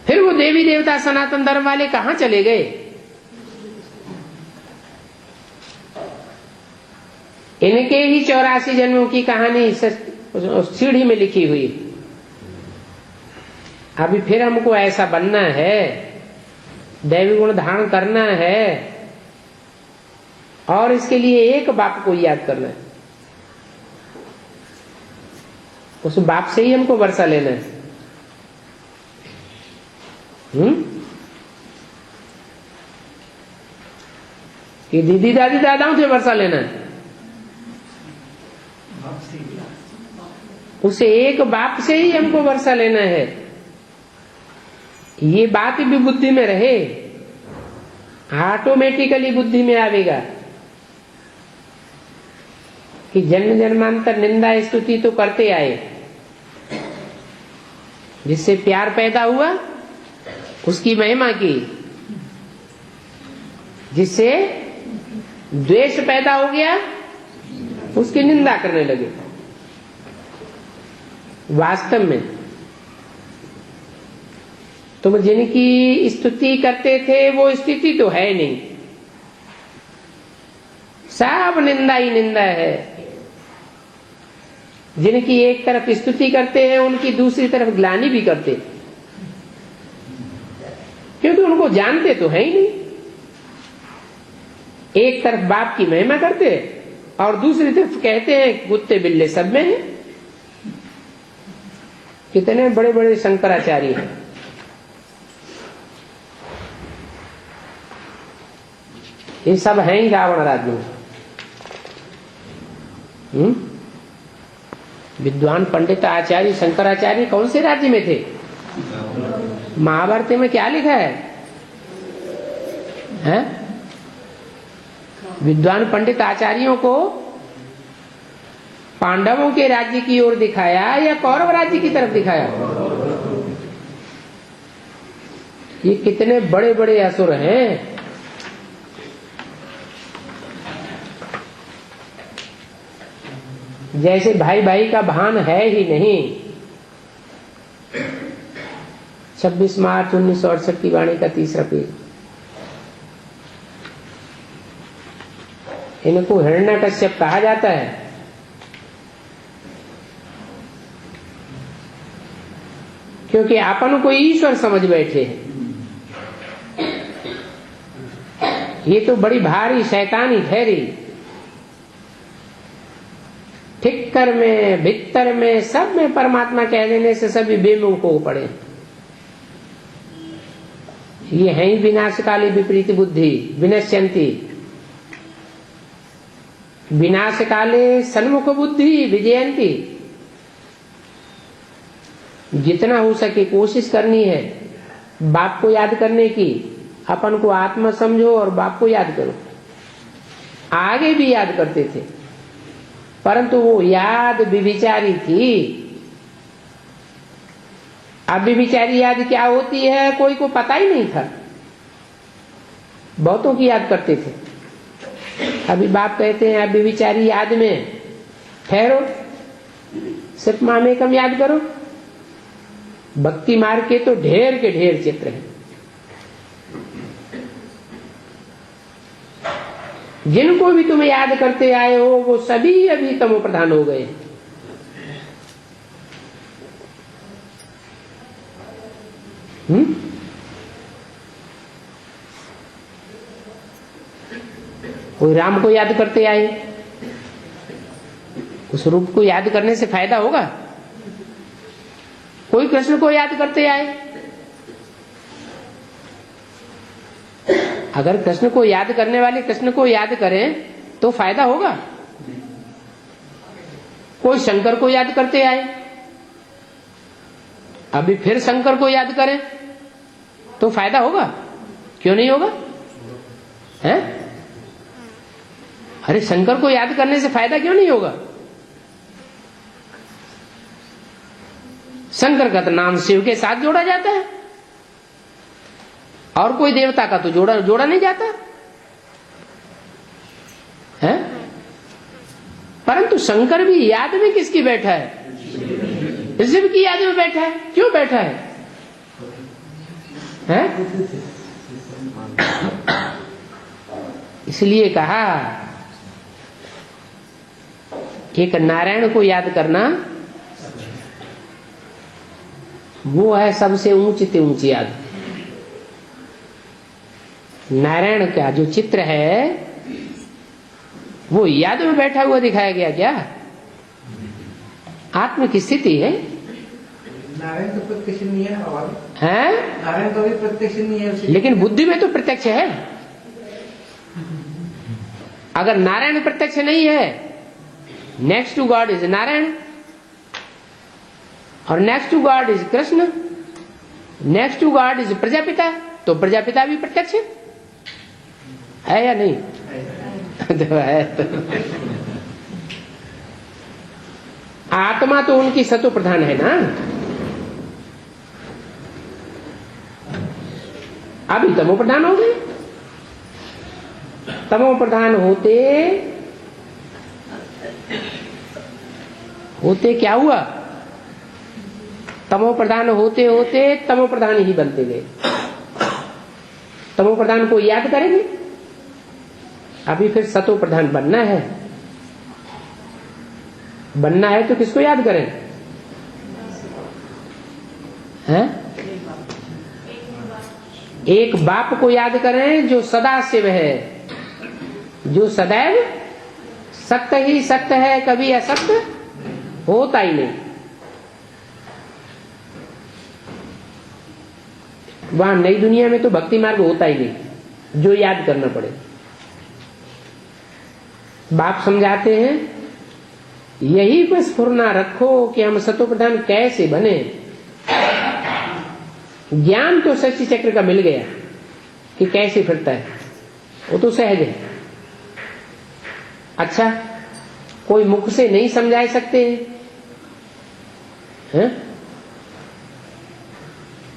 Speaker 1: फिर वो देवी देवता सनातन धर्म वाले कहां चले गए? इनके ही 84 जन्मों की कहानी सीढ़ी में लिखी हुई। अभी फिर हमको ऐसा बनना है, दैवी गुण धारण करना है, और इसके लिए एक बाप को याद करना है। उस बाप से ही हमको वर्षा लेना है। कि दीदी दादी दादाओं से वर्षा लेना है? उसे एक बाप से ही हमको वर्षा लेना है। ये बात भी बुद्धि में रहे, ऑटोमेटिकली बुद्धि में आवेगा कि जन्म जन्मांतर निंदा स्तुति तो करते आए, जिससे प्यार पैदा हुआ उसकी महिमा की, जिससे द्वेष पैदा हो गया उसकी निंदा करने लगे। वास्तव में तुम जिनकी स्तुति करते थे वो स्थिति तो है नहीं, सब निंदा ही निंदा है। जिनकी एक तरफ स्तुति करते हैं उनकी दूसरी तरफ ग्लानि भी करते, क्योंकि उनको जानते तो है ही नहीं। एक तरफ बाप की महिमा करते और दूसरी तरफ कहते हैं कुत्ते बिल्ले सब में हैं। कितने बड़े बड़े शंकराचार्य हैं। ये सब हैं ही रावण राज्य में। विद्वान पंडित आचार्य शंकराचार्य कौन से राज्य में थे? महाभारत में क्या लिखा है? विद्वान पंडित आचार्यों को पांडवों के राज्य की ओर दिखाया या कौरव राज्य की तरफ दिखाया? ये कितने बड़े बड़े असुर हैं। जैसे भाई भाई का भान है ही नहीं। 26 मार्च 1968 की वाणी का 3रा पेज। इनको हिरण्यकश्यप कहा जाता है। क्योंकि अपन को ईश्वर समझ बैठे हैं। ये तो बड़ी भारी शैतानी ठहरी। ठिक्कर में भित्तर में सब में परमात्मा कह देने से सभी बेमुख हो पड़े। ये है ही विनाशकाली विपरीत बुद्धि, विनश्यंती। विनाशकाले सन्मुख बुद्धि विजयंती। जितना हो सके कोशिश करनी है बाप को याद करने की। अपन को आत्मा समझो और बाप को याद करो। आगे भी याद करते थे, परंतु वो याद विविचारी थी। अब विविचारी याद क्या होती है कोई को पता ही नहीं था। बहुतों की याद करते थे। अभी बाप कहते हैं अब विविचारी याद में ठहरो, सिर्फ मामेकम याद करो। भक्ति मार्ग के तो ढेर के ढेर चित्र हैं। जिनको भी तुम याद करते आए हो वो सभी अभी तमो प्रधान हो गए। कोई राम को याद करते आए, उस रूप को याद करने से फायदा होगा? कोई कृष्ण को याद करते आए, अगर कृष्ण को याद करने वाले कृष्ण को याद करें तो फायदा होगा? कोई शंकर को याद करते आए, अभी फिर शंकर को याद करें तो फायदा होगा? क्यों नहीं होगा? हैं? अरे शंकर को याद करने से फायदा क्यों नहीं होगा? शंकर का तो नाम शिव के साथ जोड़ा जाता है, और कोई देवता का तो जोड़ा नहीं जाता है। परंतु शंकर भी याद में किसकी बैठा है? शिव की याद में बैठा है। क्यों बैठा है? इसलिए कहा एक नारायण को याद करना वो है सबसे ऊंची से ऊंची याद। नारायण का जो चित्र है वो याद में बैठा हुआ दिखाया गया क्या? आत्म की स्थिति है।
Speaker 2: नारायण तो प्रत्यक्ष नहीं है,
Speaker 1: नारायण
Speaker 2: तो भी प्रत्यक्ष नहीं है,
Speaker 1: लेकिन बुद्धि में तो प्रत्यक्ष है। अगर नारायण प्रत्यक्ष नहीं है, next to God is Narayan, और next to God is Krishna, next to God is Prajapita, तो प्रजापिता भी प्रत्यक्ष है या नहीं? तो है। आत्मा तो उनकी सतो प्रधान है ना। अभी तमो प्रधान हो गए। तमो प्रधान होते क्या हुआ? तमो प्रधान होते होते तमो प्रधान ही बनते गए। तमो प्रधान को याद करेंगे, अभी फिर सतो प्रधान बनना है। बनना है तो किसको याद करें? हैं? एक बाप को याद करें जो सदा शिव है, जो सदैव सत्य ही सत्य है, कभी असत्य होता ही नहीं। वहां नई दुनिया में तो भक्ति मार्ग होता ही नहीं, जो याद करना पड़े। बाप समझाते हैं यही बस फुरना रखो कि हम सतो प्रधान कैसे बने। ज्ञान तो शशि चक्र का मिल गया कि कैसे फिरता है, वो तो सहज है। अच्छा, कोई मुख से नहीं समझा सकते हैं?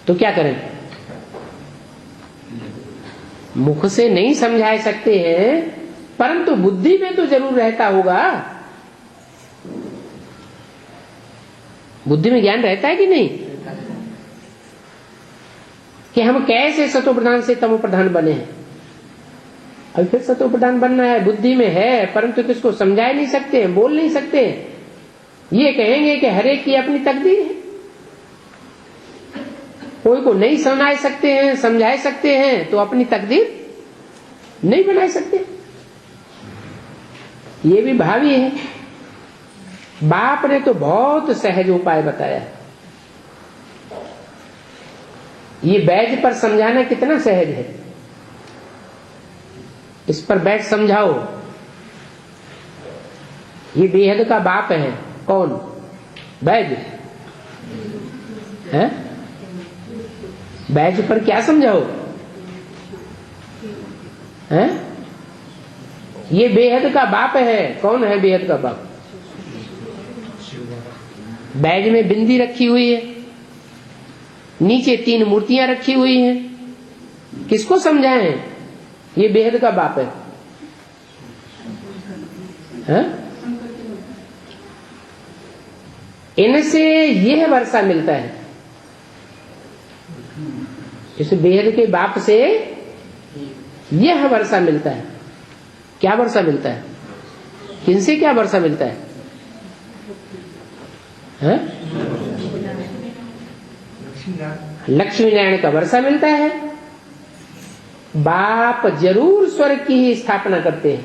Speaker 1: तो क्या करें? मुख से नहीं समझा सकते हैं, परंतु बुद्धि में तो जरूर रहता होगा। बुद्धि में ज्ञान रहता है कि नहीं, कि हम कैसे सतो प्रधान से तमो प्रधान बने हैं। अब फिर सतो प्रधान बनना है, बुद्धि में है, परंतु किसको समझा नहीं सकते, बोल नहीं सकते। ये कहेंगे कि हर एक की अपनी तकदीर है, कोई को नहीं समझा सकते हैं, समझा सकते हैं तो अपनी तकदीर नहीं बना सकते। ये भी भावी है। बाप ने तो बहुत सहज उपाय बताया। ये बैठ पर समझाना कितना सहज है। इस पर बैठ समझाओ। ये बेहद का बाप है। कौन? बैज है। बैज पर क्या समझाओ है? ये बेहद का बाप है। कौन है बेहद का बाप? बैज में बिंदी रखी हुई है, नीचे 3 मूर्तियां रखी हुई हैं। किसको समझाएं? ये बेहद का बाप है, है? इनसे यह वर्षा मिलता है। इस बेहद के बाप से यह वर्षा मिलता है क्या वर्षा मिलता है? किनसे क्या वर्षा मिलता है? हैं? लक्ष्मी नारायण का वर्षा मिलता है। बाप जरूर स्वर्ग की ही स्थापना करते हैं।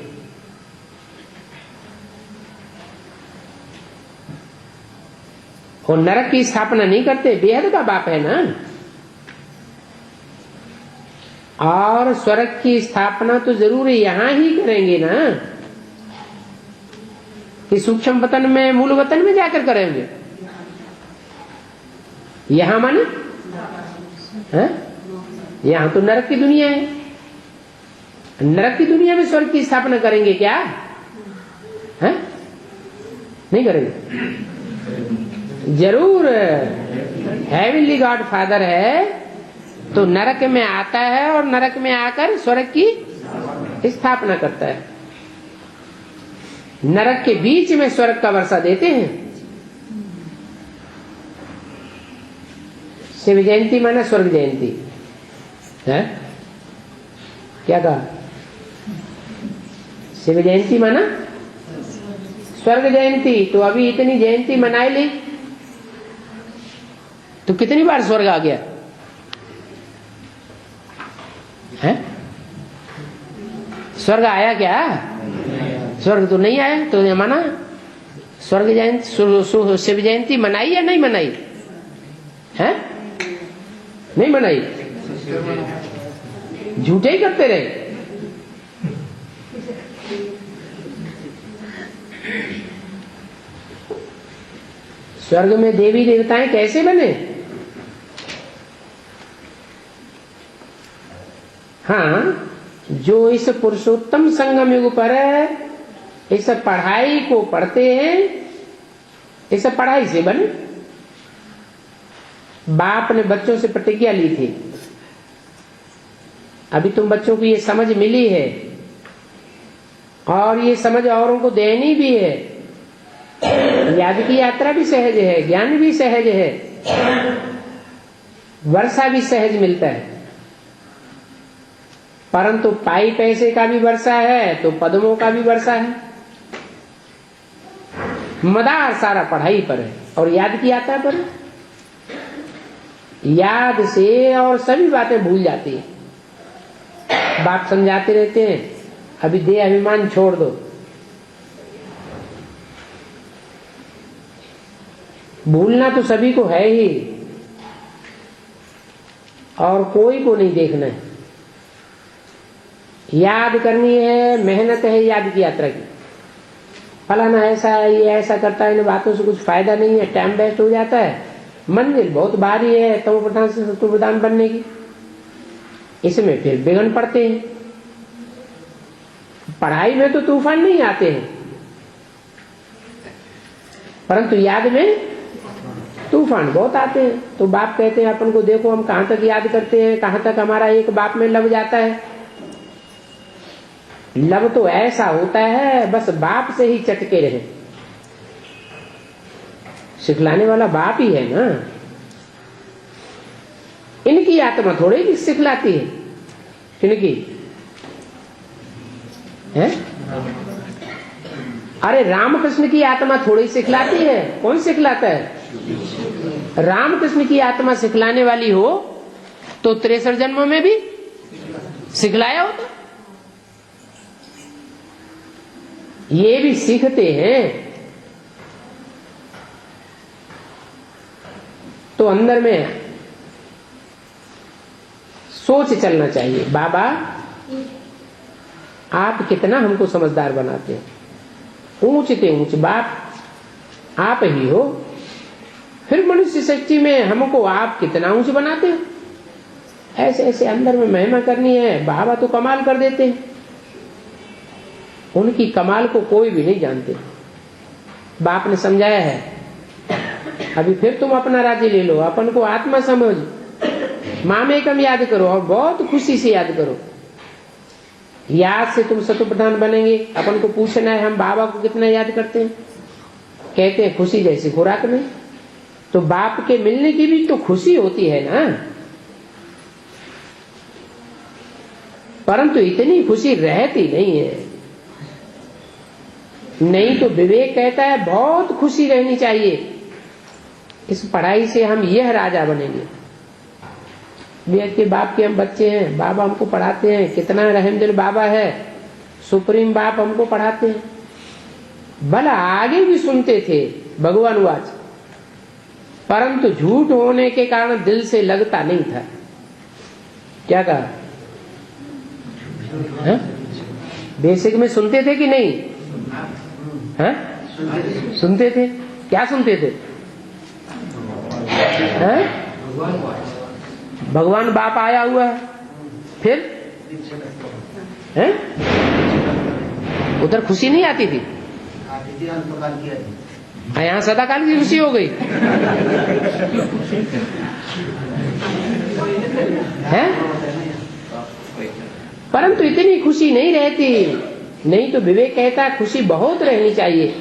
Speaker 1: और नरक की स्थापना नहीं करते, बेहद का बाप है ना। और स्वर्ग की स्थापना तो जरूर यहां ही करेंगे ना, कि सूक्ष्म वतन में, मूल वतन में जाकर करेंगे। यहां माने यहां तो नरक की दुनिया है। नरक की दुनिया में स्वर्ग की स्थापना करेंगे क्या? है? नहीं करेंगे। जरूर हेवनली गॉड फादर है तो नरक में आता है और नरक में आकर स्वर्ग की स्थापना करता है। नरक के बीच में स्वर्ग का वर्षा देते हैं। शिव जयंती माना स्वर्ग जयंती है। क्या कहा? शिव जयंती माना स्वर्ग जयंती। तो अभी इतनी जयंती मनाई ली तो कितनी बार स्वर्ग आ गया है? स्वर्ग आया क्या? स्वर्ग तो नहीं आया। तो ये माना स्वर्ग जयंती, शिव जयंती मनाई या नहीं मनाई है? नहीं मनाई, झूठे ही करते रहे। स्वर्ग में देवी देवताएं कैसे बने? हाँ, जो इस पुरुषोत्तम संगम युग पर इस पढ़ाई को पढ़ते हैं, इस पढ़ाई से बने। बाप ने बच्चों से प्रतिज्ञा ली थी, अभी तुम बच्चों को ये समझ मिली है और ये समझ औरों को देनी भी है। याद की यात्रा भी सहज है, ज्ञान भी सहज है, वर्षा भी सहज मिलता है। परंतु पाई पैसे का भी वर्षा है तो पद्मों का भी वर्षा है। मदार सारा पढ़ाई पर है और याद की यात्रा पर है। याद से और सभी बातें भूल जाती है। बाप समझाते रहते हैं, अभी देह अभिमान छोड़ दो। भूलना तो सभी को है ही और कोई को नहीं देखना है। याद करनी है, मेहनत है याद की यात्रा की। फलाना ऐसा है, ये ऐसा करता है, इन बातों से कुछ फायदा नहीं है, टाइम वेस्ट हो जाता है। मंजिल बहुत भारी है तमो प्रधान से सत्व प्रधान बनने की, इसमें फिर बिगड़ पड़ते हैं। पढ़ाई में तो तूफान नहीं आते हैं, परंतु याद में तूफान बहुत आते हैं। तो बाप कहते हैं अपन को देखो हम कहां तक याद करते हैं, कहां तक हमारा एक बाप में लग जाता है। लब तो ऐसा होता है बस बाप से ही चटके रहे। सिखलाने वाला बाप ही है ना। इनकी आत्मा थोड़ी ही सिखलाती है। किनकी है? अरे रामकृष्ण की आत्मा थोड़ी सिखलाती है। कौन सिखलाता है? रामकृष्ण की आत्मा सिखलाने वाली हो तो 63 जन्मों में भी सिखलाया होता। ये भी सीखते हैं तो अंदर में सोच चलना चाहिए, बाबा आप कितना हमको समझदार बनाते हैं। ऊंचते ऊंच बाप आप ही हो, फिर मनुष्य सृष्टि में हमको आप कितना ऊंच बनाते हैं। ऐसे ऐसे अंदर में महिमा करनी है। बाबा तो कमाल कर देते हैं, उनकी कमाल को कोई भी नहीं जानते। बाप ने समझाया है, अभी फिर तुम अपना राज्य ले लो, अपन को आत्मा समझ, मामेकम याद करो और बहुत खुशी से याद करो। याद से तुम सत्व प्रधान बनेंगे। अपन को पूछना है हम बाबा को कितना याद करते हैं। कहते हैं खुशी जैसी खुराक में। तो बाप के मिलने की भी तो खुशी होती है ना, परंतु इतनी खुशी रहती नहीं है। नहीं तो विवेक कहता है बहुत खुशी रहनी चाहिए, इस पढ़ाई से हम यह राजा बनेंगे। वेद के बाप के हम बच्चे हैं, बाबा हमको पढ़ाते हैं, कितना रहमदिल बाबा है, सुप्रीम बाप हमको पढ़ाते हैं। भला आगे भी सुनते थे भगवान वाच, परंतु झूठ होने के कारण दिल से लगता नहीं था। क्या कहा? बेसिक में सुनते थे कि नहीं? हाँ? सुनते थे। क्या सुनते थे? हाँ? भगवान बाप आया हुआ है, फिर हैं? उधर खुशी नहीं आती थी, यहाँ सदाकाल की खुशी हो गई है। परंतु इतनी खुशी नहीं रहती। नहीं तो विवेक कहता है खुशी बहुत रहनी चाहिए,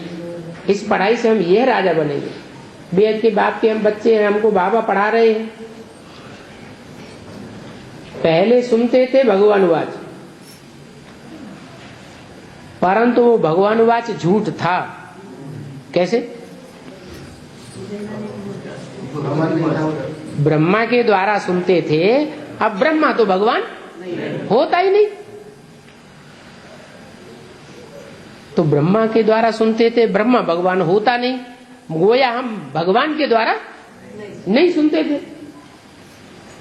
Speaker 1: इस पढ़ाई से हम यह राजा बनेंगे। वेद के बाप के हम बच्चे हैं, हमको बाबा पढ़ा रहे हैं। पहले सुनते थे भगवान वाच, परंतु वो भगवान वाच झूठ था। कैसे? ब्रह्मा के द्वारा सुनते थे, अब ब्रह्मा तो भगवान होता ही नहीं, तो ब्रह्मा के द्वारा सुनते थे, ब्रह्मा भगवान होता नहीं, गोया हम भगवान के द्वारा नहीं सुनते थे,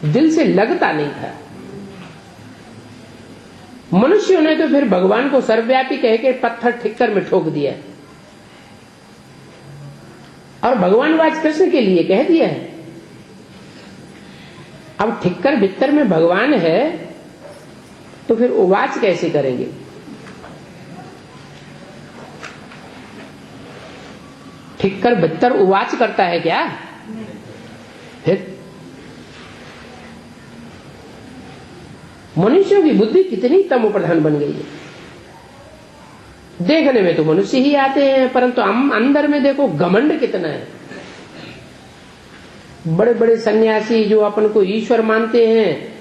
Speaker 1: दिल से लगता नहीं था। मनुष्यों ने तो फिर भगवान को सर्वव्यापी कह के पत्थर ठिक्कर में ठोक दिया और भगवान वाच कृष्ण के लिए कह दिया है। अब ठिक्कर बित्तर में भगवान है तो फिर उवाच कैसे करेंगे? ठिक्कर बित्तर उवाच करता है क्या? फिर मनुष्यों की बुद्धि कितनी तमो प्रधान बन गई है। देखने में तो मनुष्य ही आते हैं, परंतु हम अंदर में देखो घमंड कितना है। बड़े बड़े सन्यासी जो अपन को ईश्वर मानते हैं,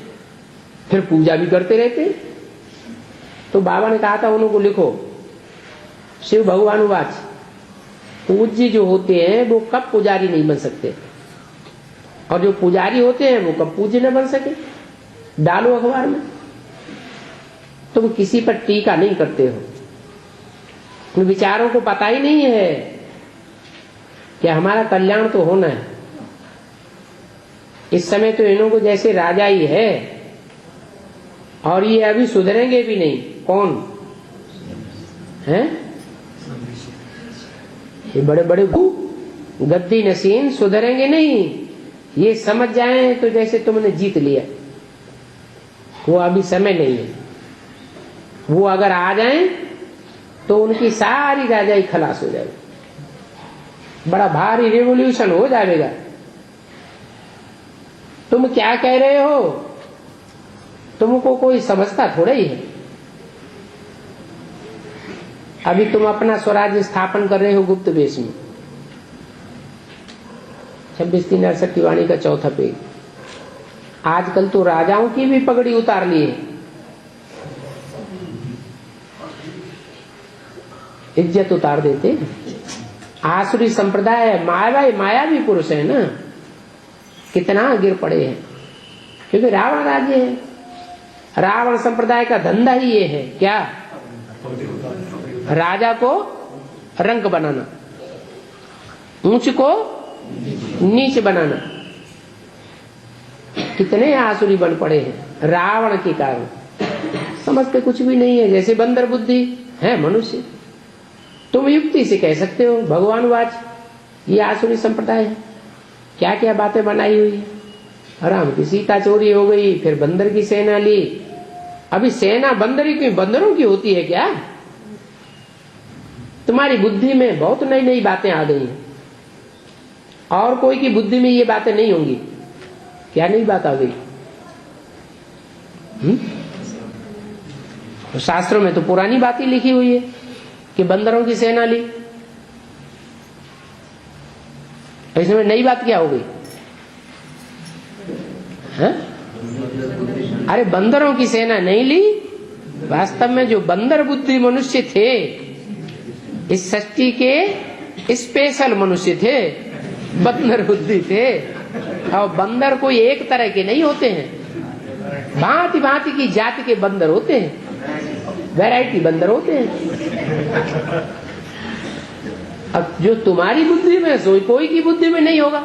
Speaker 1: फिर पूजा भी करते रहते हैं। तो बाबा ने कहा था उनको लिखो, शिव भगवान वाच, पूज्य जो होते हैं वो कब पुजारी नहीं बन सकते, और जो पुजारी होते हैं वो कब पूज्य न बन सके। डालो अखबार में, तुम किसी पर टीका नहीं करते हो, उन विचारों को पता ही नहीं है कि हमारा कल्याण तो होना है। इस समय तो इन्हों को जैसे राजा ही है, और ये अभी सुधरेंगे भी नहीं। कौन है? ये बड़े बड़े गद्दी नसीन सुधरेंगे नहीं। ये समझ जाएं तो जैसे तुमने जीत लिया, वो अभी समय नहीं है। वो अगर आ जाएं तो उनकी सारी राजाई खलास हो जाएगी, बड़ा भारी रिवॉल्यूशन हो जाएगा। तुम क्या कह रहे हो? तुमको कोई समझता थोड़ा ही है। अभी तुम अपना स्वराज्य स्थापन कर रहे हो गुप्त वेश में। 26/3/68 की वाणी का चौथा पेज। आजकल तो राजाओं की भी पगड़ी उतार ली है, इज्जत उतार देते। आसुरी संप्रदाय मायावी पुरुष है ना, कितना गिर पड़े हैं, क्योंकि रावण राज्य है। रावण संप्रदाय का धंधा ही ये है, क्या? राजा को रंक बनाना, ऊंच को नीच बनाना। कितने आसुरी बन पड़े हैं रावण के कारण, समझते कुछ भी नहीं है, जैसे बंदर बुद्धि है मनुष्य। तुम युक्ति से कह सकते हो भगवान वाच ये आसुरी संप्रदाय है, क्या क्या बातें बनाई हुई है। राम की सीता चोरी हो गई, फिर बंदर की सेना ली। अभी सेना बंदरों की होती है क्या? तुम्हारी बुद्धि में बहुत नई नई बातें आ गई हैं, और कोई की बुद्धि में ये बातें नहीं होंगी। क्या नई बात आ गई? तो शास्त्रों में तो पुरानी बात ही लिखी हुई है कि बंदरों की सेना ली। इसमें नई बात क्या हो गई? है? अरे बंदरों की सेना नहीं ली, वास्तव में जो बंदर बुद्धि मनुष्य थे इस सृष्टि के स्पेशल मनुष्य थे, बंदर बुद्धि थे। और बंदर कोई एक तरह के नहीं होते हैं, भांति भांति की जाति के बंदर होते हैं, वैरायटी बंदर होते हैं। अब जो तुम्हारी बुद्धि में सो कोई की बुद्धि में नहीं होगा।